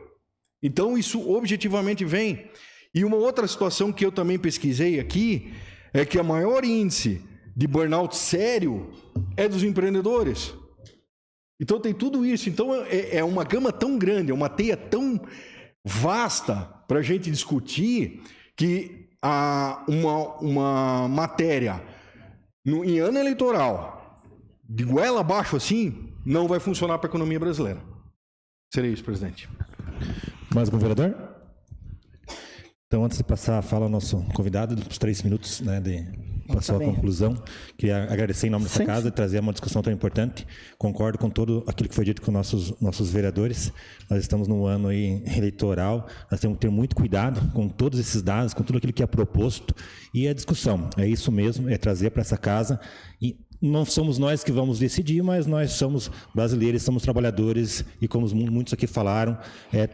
Então isso objetivamente vem. E uma outra situação que eu também pesquisei aqui, é que a maior índice de burnout sério é dos empreendedores. Então tem tudo isso. Então é uma gama tão grande, é uma teia tão vasta para a gente discutir que uma matéria em ano eleitoral, de goela abaixo assim, não vai funcionar para a economia brasileira. Seria isso, presidente. Mais algum vereador? Então, antes de passar a fala ao nosso convidado, dos 3 minutos, né, para sua conclusão, queria agradecer em nome dessa casa e trazer uma discussão tão importante. Concordo com tudo aquilo que foi dito com nossos vereadores. Nós estamos num ano aí eleitoral, nós temos que ter muito cuidado com todos esses dados, com tudo aquilo que é proposto. E a discussão, é isso mesmo, é trazer para essa casa. E não somos nós que vamos decidir, mas nós somos brasileiros, somos trabalhadores e, como muitos aqui falaram,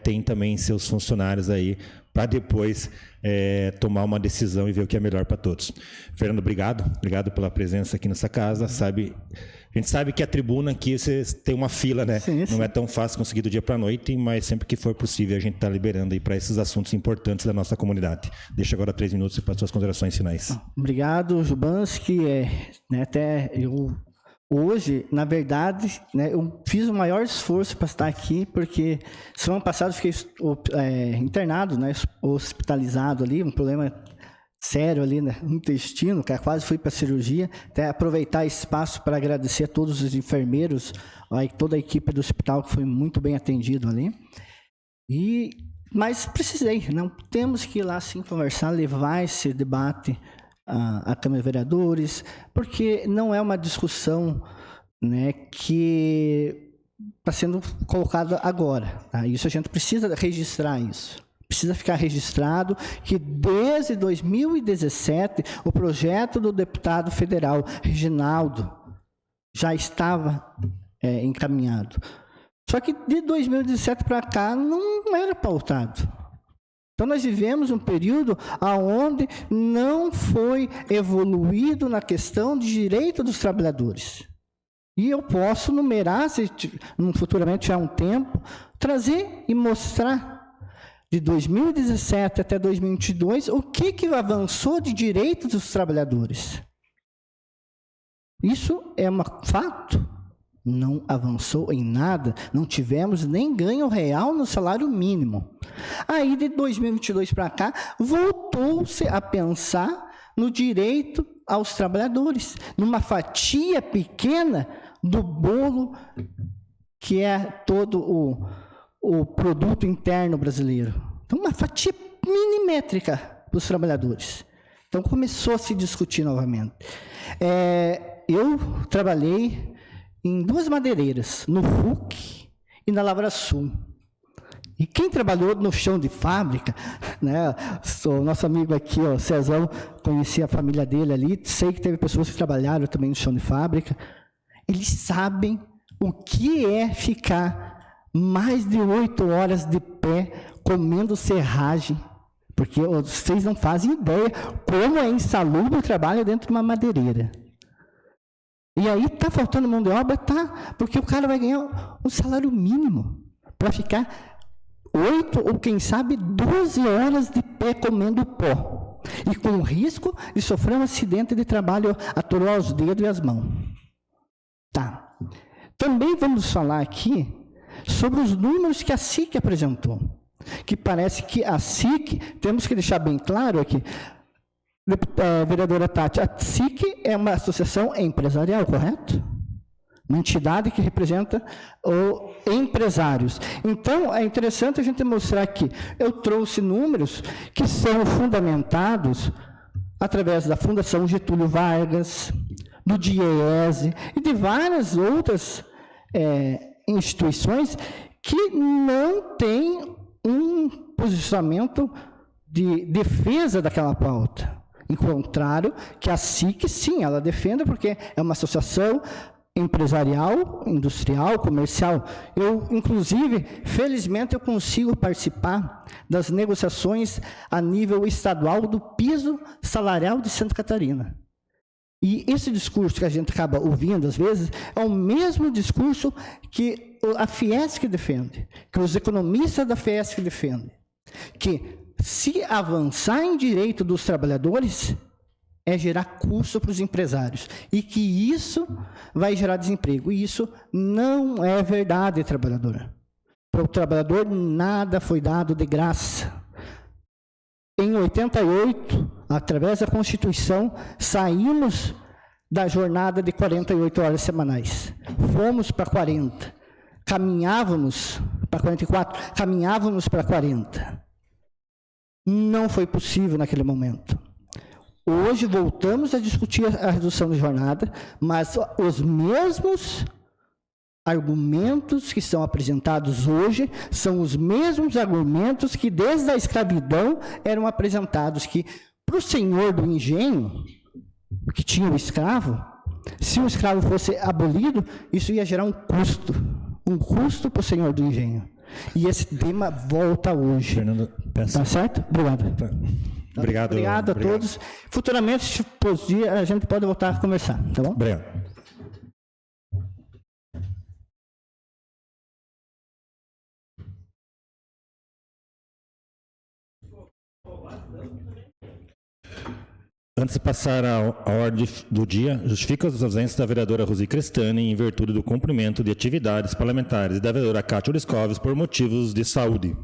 tem também seus funcionários aí para depois tomar uma decisão e ver o que é melhor para todos. Fernando, obrigado pela presença aqui nessa casa. A gente sabe que a tribuna aqui você tem uma fila, né? Sim. Não é tão fácil conseguir do dia para a noite, mas sempre que for possível a gente está liberando aí para esses assuntos importantes da nossa comunidade. Deixa agora 3 minutos para as suas considerações finais. Obrigado, Jubanski. Até eu hoje, na verdade, né, eu fiz o maior esforço para estar aqui, porque semana passada eu fiquei internado, né, hospitalizado ali, um problema sério ali, né, no intestino, que quase fui para a cirurgia. Até aproveitar esse espaço para agradecer a todos os enfermeiros, toda a equipe do hospital que foi muito bem atendido ali. Mas precisei, não temos que ir lá sim conversar, levar esse debate à Câmara de Vereadores, porque não é uma discussão, né, que está sendo colocada agora. Tá? Isso a gente precisa registrar isso. Precisa ficar registrado que desde 2017 o projeto do deputado federal Reginaldo já estava encaminhado. Só que de 2017 para cá não era pautado. Então nós vivemos um período onde não foi evoluído na questão de direito dos trabalhadores. E eu posso numerar, se futuramente há um tempo, trazer e mostrar de 2017 até 2022, o que avançou de direitos dos trabalhadores. Isso é um fato. Não avançou em nada, não tivemos nem ganho real no salário mínimo. Aí, de 2022 para cá, voltou-se a pensar no direito aos trabalhadores, numa fatia pequena do bolo que é todo o produto interno brasileiro. Então, uma fatia minimétrica para os trabalhadores. Então, começou a se discutir novamente. Eu trabalhei em 2 madeireiras, no FUC e na Lavra Sul. E quem trabalhou no chão de fábrica, né? O nosso amigo aqui, o Cezão, conheci a família dele ali, sei que teve pessoas que trabalharam também no chão de fábrica. Eles sabem o que é ficar mais de 8 horas de pé comendo serragem, porque vocês não fazem ideia como é insalubre o trabalho dentro de uma madeireira. E aí está faltando mão de obra? Tá, porque o cara vai ganhar um salário mínimo para ficar 8 ou quem sabe 12 horas de pé comendo pó. E com o risco de sofrer um acidente de trabalho, atorar os dedos e as mãos. Tá. Também vamos falar aqui sobre os números que a SIC apresentou. Que parece que a SIC, temos que deixar bem claro aqui, vereadora Tati, a SIC é uma associação empresarial, correto? Uma entidade que representa empresários. Então, é interessante a gente mostrar aqui. Eu trouxe números que são fundamentados através da Fundação Getúlio Vargas, do DIEESE e de várias outras instituições que não têm um posicionamento de defesa daquela pauta. Em contrário, que a SIC, sim, ela defende porque é uma associação empresarial, industrial, comercial. Eu, inclusive, felizmente, eu consigo participar das negociações a nível estadual do piso salarial de Santa Catarina. E esse discurso que a gente acaba ouvindo, às vezes, é o mesmo discurso que a Fiesc defende, que os economistas da Fiesc defendem, que se avançar em direito dos trabalhadores é gerar custo para os empresários e que isso vai gerar desemprego. E isso não é verdade, trabalhadora. Para o trabalhador nada foi dado de graça. Em 88, através da Constituição, saímos da jornada de 48 horas semanais. Fomos para 40. Caminhávamos para 44, caminhávamos para 40. Não foi possível naquele momento. Hoje voltamos a discutir a redução de jornada, mas os mesmos argumentos que são apresentados hoje são os mesmos argumentos que desde a escravidão eram apresentados, que para o senhor do engenho, que tinha o escravo, se o escravo fosse abolido, isso ia gerar um custo para o senhor do engenho. E esse tema volta hoje. Fernando, tá certo? Obrigado. Obrigado a todos. Futuramente, se for, a gente pode voltar a conversar, tá bom? Obrigado. Antes de passar à ordem do dia, justifica as ausências da vereadora Rosi Crestani em virtude do cumprimento de atividades parlamentares e da vereadora Cátia Uliscoves por motivos de saúde.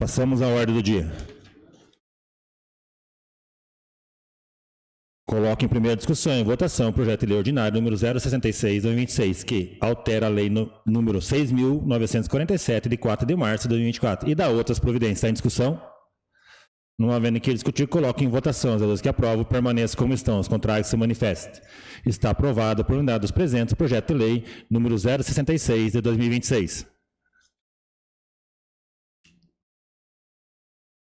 Passamos à ordem do dia. Coloco em primeira discussão e votação o projeto de lei ordinário número 066/2026, que altera a lei número 6.947, de 4 de março de 2024, e dá outras providências. Está em discussão? Não havendo que discutir, coloco em votação. As vereadoras que aprovam permaneçam como estão. Os contrários se manifestem. Está aprovado por unidade dos presentes o projeto de lei número 066 de 2026.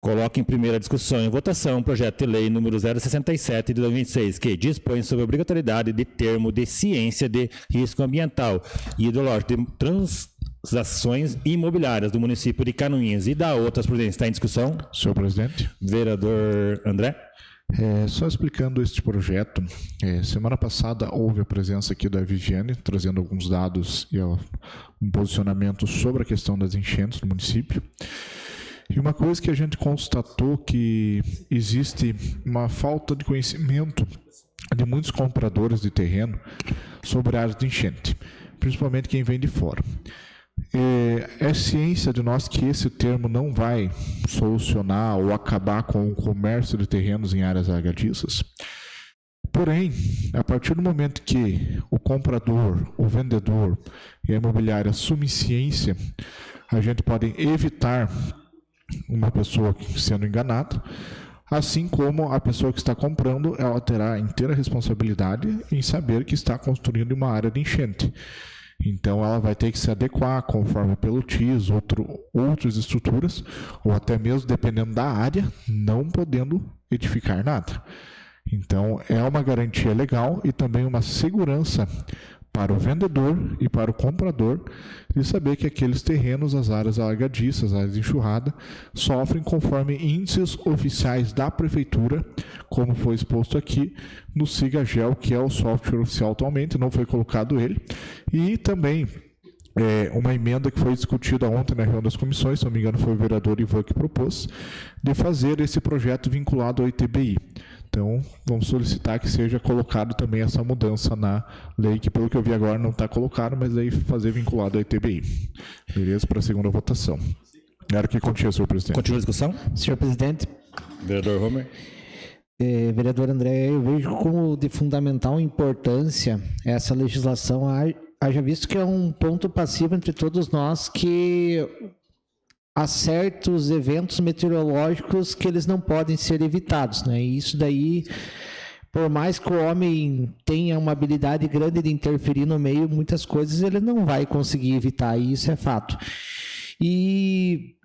Coloco em primeira discussão e votação o projeto de lei número 067 de 2026, que dispõe sobre a obrigatoriedade de termo de ciência de risco ambiental e hidrológico de transações imobiliárias do município de Canoinhas e da outras providências. Está em discussão? Senhor presidente. Vereador André. Só explicando este projeto, semana passada houve a presença aqui da Viviane, trazendo alguns dados e um posicionamento sobre a questão das enchentes no município. E uma coisa que a gente constatou que existe uma falta de conhecimento de muitos compradores de terreno sobre áreas de enchente, principalmente quem vem de fora. É ciência de nós que esse termo não vai solucionar ou acabar com o comércio de terrenos em áreas alagadiças. Porém, a partir do momento que o comprador, o vendedor e a imobiliária assumem ciência, a gente pode evitar uma pessoa sendo enganada, assim como a pessoa que está comprando, ela terá inteira responsabilidade em saber que está construindo uma área de enchente. Então, ela vai ter que se adequar conforme pelo TIS, outras estruturas, ou até mesmo, dependendo da área, não podendo edificar nada. Então, é uma garantia legal e também uma segurança para o vendedor e para o comprador de saber que aqueles terrenos, as áreas alagadiças, as áreas de enxurrada, sofrem conforme índices oficiais da prefeitura, como foi exposto aqui no SIGAGEL, que é o software oficial atualmente, não foi colocado ele, e também uma emenda que foi discutida ontem na reunião das comissões, se não me engano foi o vereador Ivan que propôs, de fazer esse projeto vinculado ao ITBI. Então, vamos solicitar que seja colocado também essa mudança na lei, que pelo que eu vi agora não está colocado, mas aí fazer vinculado ao ITBI. Beleza? Para a segunda votação. Era que continua, senhor presidente. Continua a discussão? Senhor presidente, Vereador Homer. vereador André, eu vejo como de fundamental importância essa legislação, haja visto que é um ponto passivo entre todos nós que há certos eventos meteorológicos que eles não podem ser evitados, né? E isso daí, por mais que o homem tenha uma habilidade grande de interferir no meio, muitas coisas ele não vai conseguir evitar, e isso é fato. E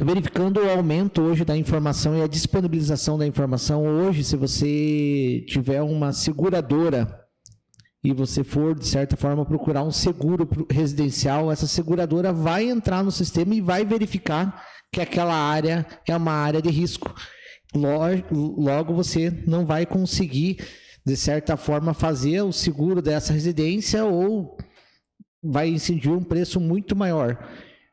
verificando o aumento hoje da informação e a disponibilização da informação, hoje, se você tiver uma seguradora e você for, de certa forma, procurar um seguro residencial, essa seguradora vai entrar no sistema e vai verificar que aquela área é uma área de risco. Logo, você não vai conseguir, de certa forma, fazer o seguro dessa residência ou vai incidir um preço muito maior.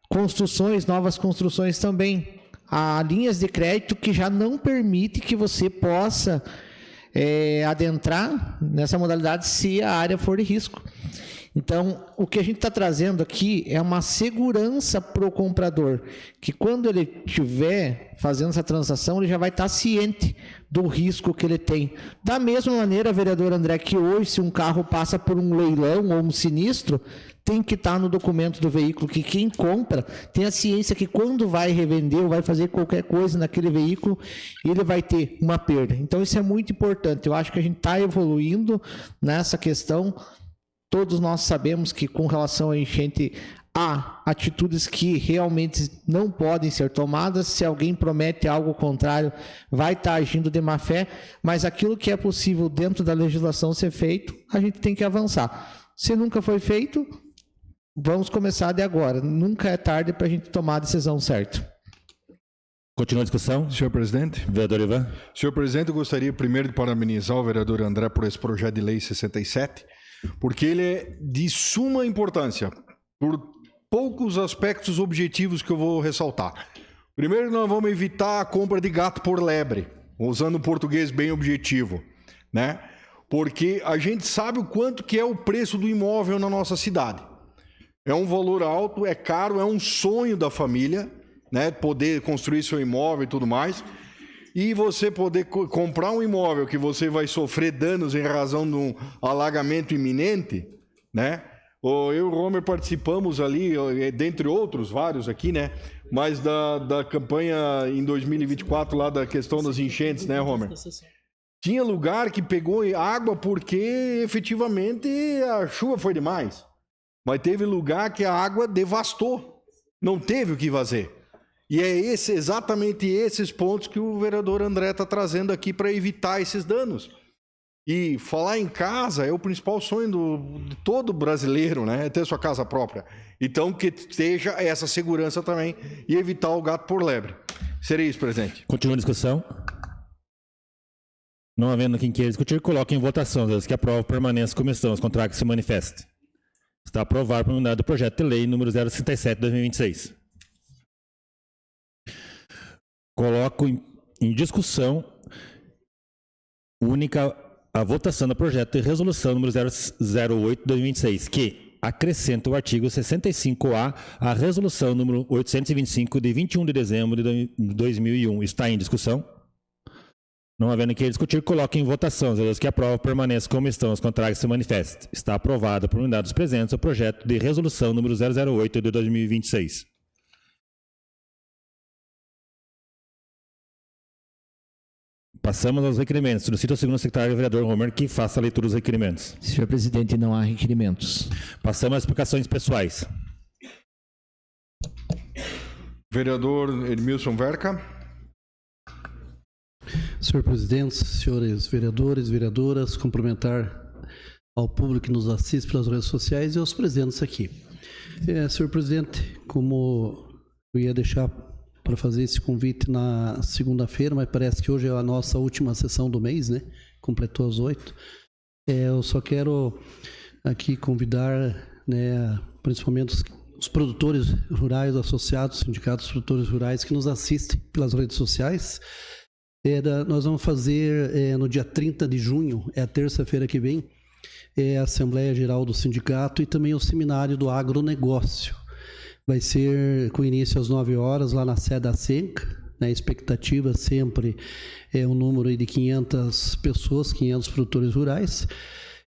Construções, novas construções também. Há linhas de crédito que já não permitem que você possa adentrar nessa modalidade se a área for de risco. Então, o que a gente está trazendo aqui é uma segurança para o comprador, que quando ele estiver fazendo essa transação, ele já vai estar ciente do risco que ele tem. Da mesma maneira, vereador André, que hoje, se um carro passa por um leilão ou um sinistro, tem que estar no documento do veículo, que quem compra tem a ciência que quando vai revender ou vai fazer qualquer coisa naquele veículo, ele vai ter uma perda. Então, isso é muito importante. Eu acho que a gente está evoluindo nessa questão. Todos nós sabemos que, com relação à enchente, há atitudes que realmente não podem ser tomadas. Se alguém promete algo contrário, vai estar agindo de má fé, mas aquilo que é possível dentro da legislação ser feito, a gente tem que avançar. Se nunca foi feito, vamos começar de agora. Nunca é tarde para a gente tomar a decisão certa. Continua a discussão? Senhor presidente. Vereador Ivan. Senhor presidente, eu gostaria primeiro de parabenizar o vereador André por esse projeto de lei 67, porque ele é de suma importância, por poucos aspectos objetivos que eu vou ressaltar. Primeiro, nós vamos evitar a compra de gato por lebre, usando um português bem objetivo, né? Porque a gente sabe o quanto que é o preço do imóvel na nossa cidade. É um valor alto, é caro, é um sonho da família, né? Poder construir seu imóvel e tudo mais. E você poder comprar um imóvel que você vai sofrer danos em razão de um alagamento iminente, né? Eu e o Homer participamos ali, dentre outros, vários aqui, né? Mas da campanha em 2024 lá da questão das enchentes, né, Homer? Tinha lugar que pegou água porque efetivamente a chuva foi demais. Mas teve lugar que a água devastou. Não teve o que fazer. E é exatamente esses pontos que o vereador André está trazendo aqui para evitar esses danos. E falar em casa é o principal sonho de todo brasileiro, né? É ter sua casa própria. Então, que esteja essa segurança também e evitar o gato por lebre. Seria isso, presidente. Continua a discussão. Não havendo quem queira discutir, coloque em votação. Os que aprovam permanência como estão, os contrários se manifestem. Está aprovado por unidade do projeto de lei número 067/2026. Coloco em discussão única a votação do projeto de resolução número 008/2026, que acrescenta o artigo 65A à resolução número 825 de 21 de dezembro de 2001. Está em discussão? Não havendo quem discutir, coloque em votação. Os que aprovam permaneçam como estão, os contrários se manifestem. Está aprovado por unidade dos presentes o projeto de resolução número 008 de 2026. Passamos aos requerimentos. Solicito ao segundo secretário, vereador Romer, que faça a leitura dos requerimentos. Senhor presidente, não há requerimentos. Passamos às explicações pessoais. Vereador Edmilson Verca. Senhor presidente, senhores vereadores, vereadoras, cumprimentar ao público que nos assiste pelas redes sociais e aos presentes aqui. Senhor presidente, como eu ia deixar para fazer esse convite na segunda-feira, mas parece que hoje é a nossa última sessão do mês, né? Completou às 8. Eu só quero aqui convidar, né, principalmente os produtores rurais associados, sindicatos de produtores rurais que nos assistem pelas redes sociais. Nós vamos fazer no dia 30 de junho, é a terça-feira que vem, a Assembleia Geral do Sindicato e também o Seminário do Agronegócio. Vai ser com início às 9 horas lá na sede da SENCA. A expectativa sempre é um número de 500 pessoas, 500 produtores rurais.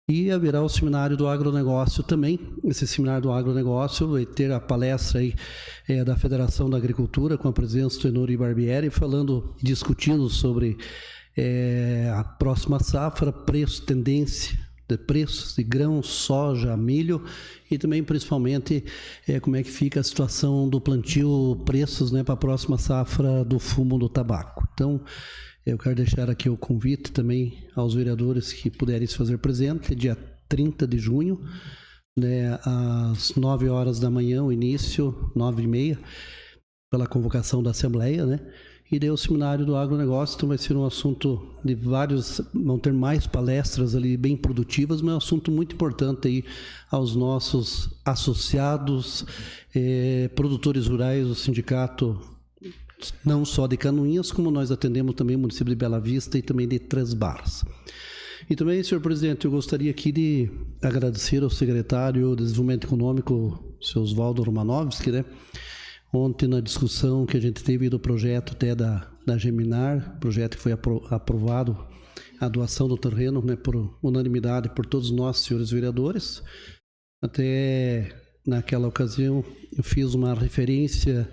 E haverá o Seminário do Agronegócio também. Esse Seminário do Agronegócio vai ter a palestra aí, da Federação da Agricultura, com a presença do Enori Barbieri, discutindo sobre a próxima safra, preço, tendência de preços de grãos, soja, milho e também principalmente como é que fica a situação do plantio, preços, né, para a próxima safra do fumo do tabaco. Então, eu quero deixar aqui o convite também aos vereadores que puderem se fazer presente, dia 30 de junho, né, às 9 horas da manhã, o início, 9h30, pela convocação da Assembleia, né? E daí o Seminário do Agronegócio, então vai ser um assunto de vários, vão ter mais palestras ali bem produtivas, mas é um assunto muito importante aí aos nossos associados, produtores rurais, o sindicato, não só de Canoinhas, como nós atendemos também o município de Bela Vista e também de Três Barras. E também, senhor presidente, eu gostaria aqui de agradecer ao secretário de Desenvolvimento Econômico, o senhor Oswaldo Romanovski, né? Ontem, na discussão que a gente teve do projeto até da Geminar, projeto que foi aprovado, a doação do terreno, né, por unanimidade por todos nós, senhores vereadores. Até naquela ocasião, eu fiz uma referência,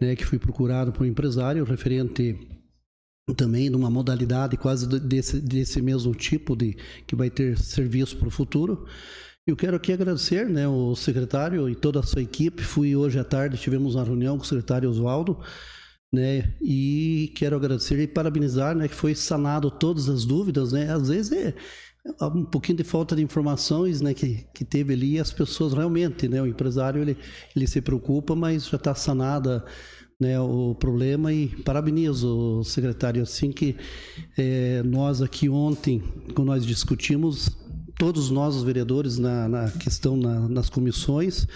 né, que fui procurado por um empresário, referente também numa modalidade quase desse mesmo tipo, que vai ter serviço para o futuro. Eu quero aqui agradecer, né, o secretário e toda a sua equipe. Fui hoje à tarde, tivemos uma reunião com o secretário Oswaldo, né, e quero agradecer e parabenizar, né, que foi sanado todas as dúvidas, né. Às vezes é um pouquinho de falta de informações, né, que teve ali, e as pessoas realmente, né, o empresário ele se preocupa, mas já está sanada, né, o problema, e parabenizo o secretário. Assim que nós aqui ontem, quando nós discutimos, todos nós, os vereadores, na questão, nas comissões,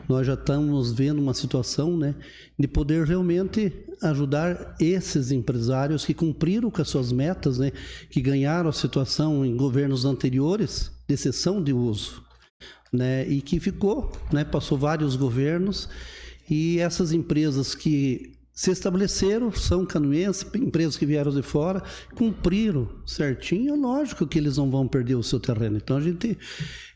nós já estamos vendo uma situação, né, de poder realmente ajudar esses empresários que cumpriram com as suas metas, né, que ganharam a situação em governos anteriores de cessão de uso, né, e que ficou, né, passou vários governos, e essas empresas que se estabeleceram, são canoenses, empresas que vieram de fora, cumpriram certinho, é lógico que eles não vão perder o seu terreno. Então a gente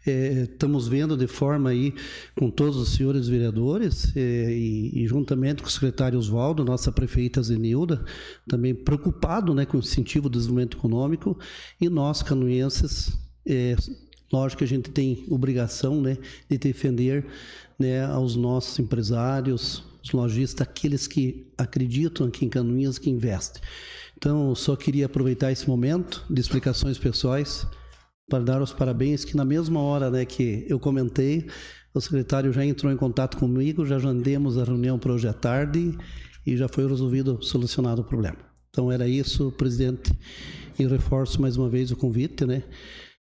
estamos vendo de forma aí com todos os senhores vereadores e juntamente com o secretário Oswaldo, nossa prefeita Zenilda, também preocupado, né, com o incentivo do desenvolvimento econômico, e nós canoenses, lógico que a gente tem obrigação, né, de defender, né, aos nossos empresários, os lojistas, aqueles que acreditam aqui em Canoinhas, que investem. Então, eu só queria aproveitar esse momento de explicações pessoais para dar os parabéns, que na mesma hora, né, que eu comentei, o secretário já entrou em contato comigo, já agendamos a reunião para hoje à tarde e já foi resolvido, solucionado o problema. Então, era isso, presidente, e reforço mais uma vez o convite, né,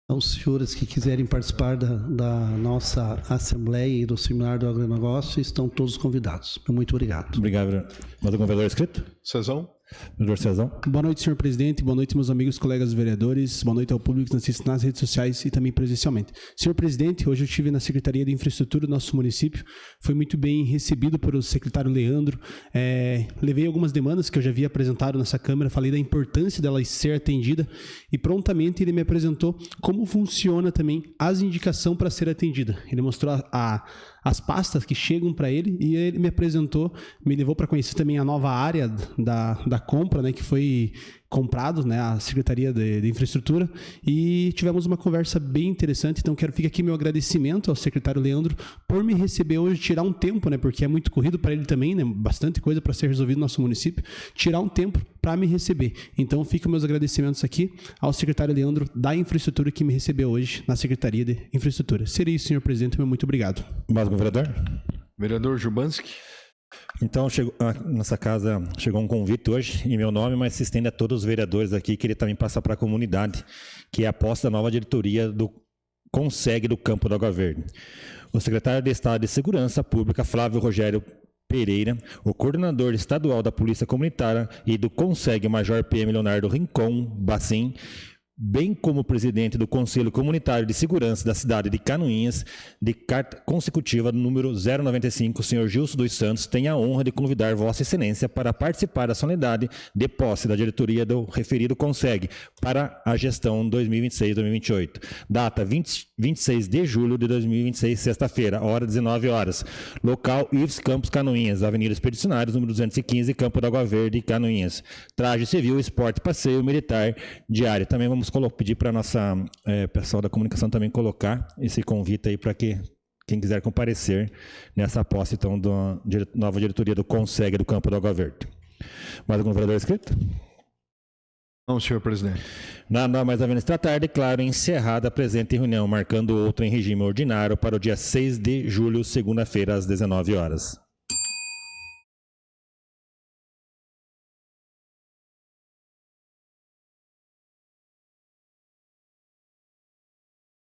aos senhores que quiserem participar da nossa Assembleia e do Seminário do Agronegócio, estão todos convidados. Muito obrigado. Obrigado. Mais algum vereador inscrito? Cezão. Vereador Cezão. Boa noite, senhor presidente. Boa noite, meus amigos, colegas vereadores. Boa noite ao público que nos assiste nas redes sociais e também presencialmente. Senhor presidente, hoje eu estive na Secretaria de Infraestrutura do nosso município. Foi muito bem recebido pelo secretário Leandro. Levei algumas demandas que eu já havia apresentado nessa Câmara. Falei da importância delas ser atendida e prontamente ele me apresentou como funciona também as indicações para ser atendida. Ele mostrou as pastas que chegam para ele e ele me apresentou, me levou para conhecer também a nova área da compra, né, que foi comprado, né, a Secretaria de Infraestrutura, e tivemos uma conversa bem interessante. Então fica aqui meu agradecimento ao secretário Leandro por me receber hoje, tirar um tempo, né, porque é muito corrido para ele também, né, bastante coisa para ser resolvido no nosso município, tirar um tempo para me receber. Então ficam meus agradecimentos aqui ao secretário Leandro da Infraestrutura que me recebeu hoje na Secretaria de Infraestrutura. Seria isso, senhor presidente, muito obrigado. Mais algum vereador? Vereador Jubanski. Então, nessa casa chegou um convite hoje em meu nome, mas se estende a todos os vereadores aqui, que ele também passa para a comunidade, que é a posse da nova diretoria do CONSEG do Campo do Água Verde. O secretário de Estado de Segurança Pública, Flávio Rogério Pereira, o coordenador estadual da Polícia Comunitária e do CONSEG, Major PM Leonardo Rincon Bacim, bem como o presidente do Conselho Comunitário de Segurança da cidade de Canoinhas, de carta consecutiva número 095, senhor Gilson dos Santos, tem a honra de convidar Vossa Excelência para participar da solenidade de posse da diretoria do referido CONSEG para a gestão 2026-2028. Data 26 de julho de 2026, sexta-feira, hora 19 horas. Local Ives Campos Canoinhas, Avenida Expedicionários, número 215, Campo da Água Verde, Canoinhas. Traje civil, esporte, passeio militar, diário. Também vamos pedir para a nossa pessoal da comunicação também colocar esse convite aí para que quem quiser comparecer nessa posse então da nova diretoria do CONSEG do Campo do Água Verde. Mais algum vereador inscrito? Não, senhor presidente. Nada mais havendo se tratar, declaro encerrada a presente reunião, marcando outra em regime ordinário para o dia 6 de julho, segunda-feira, às 19 horas.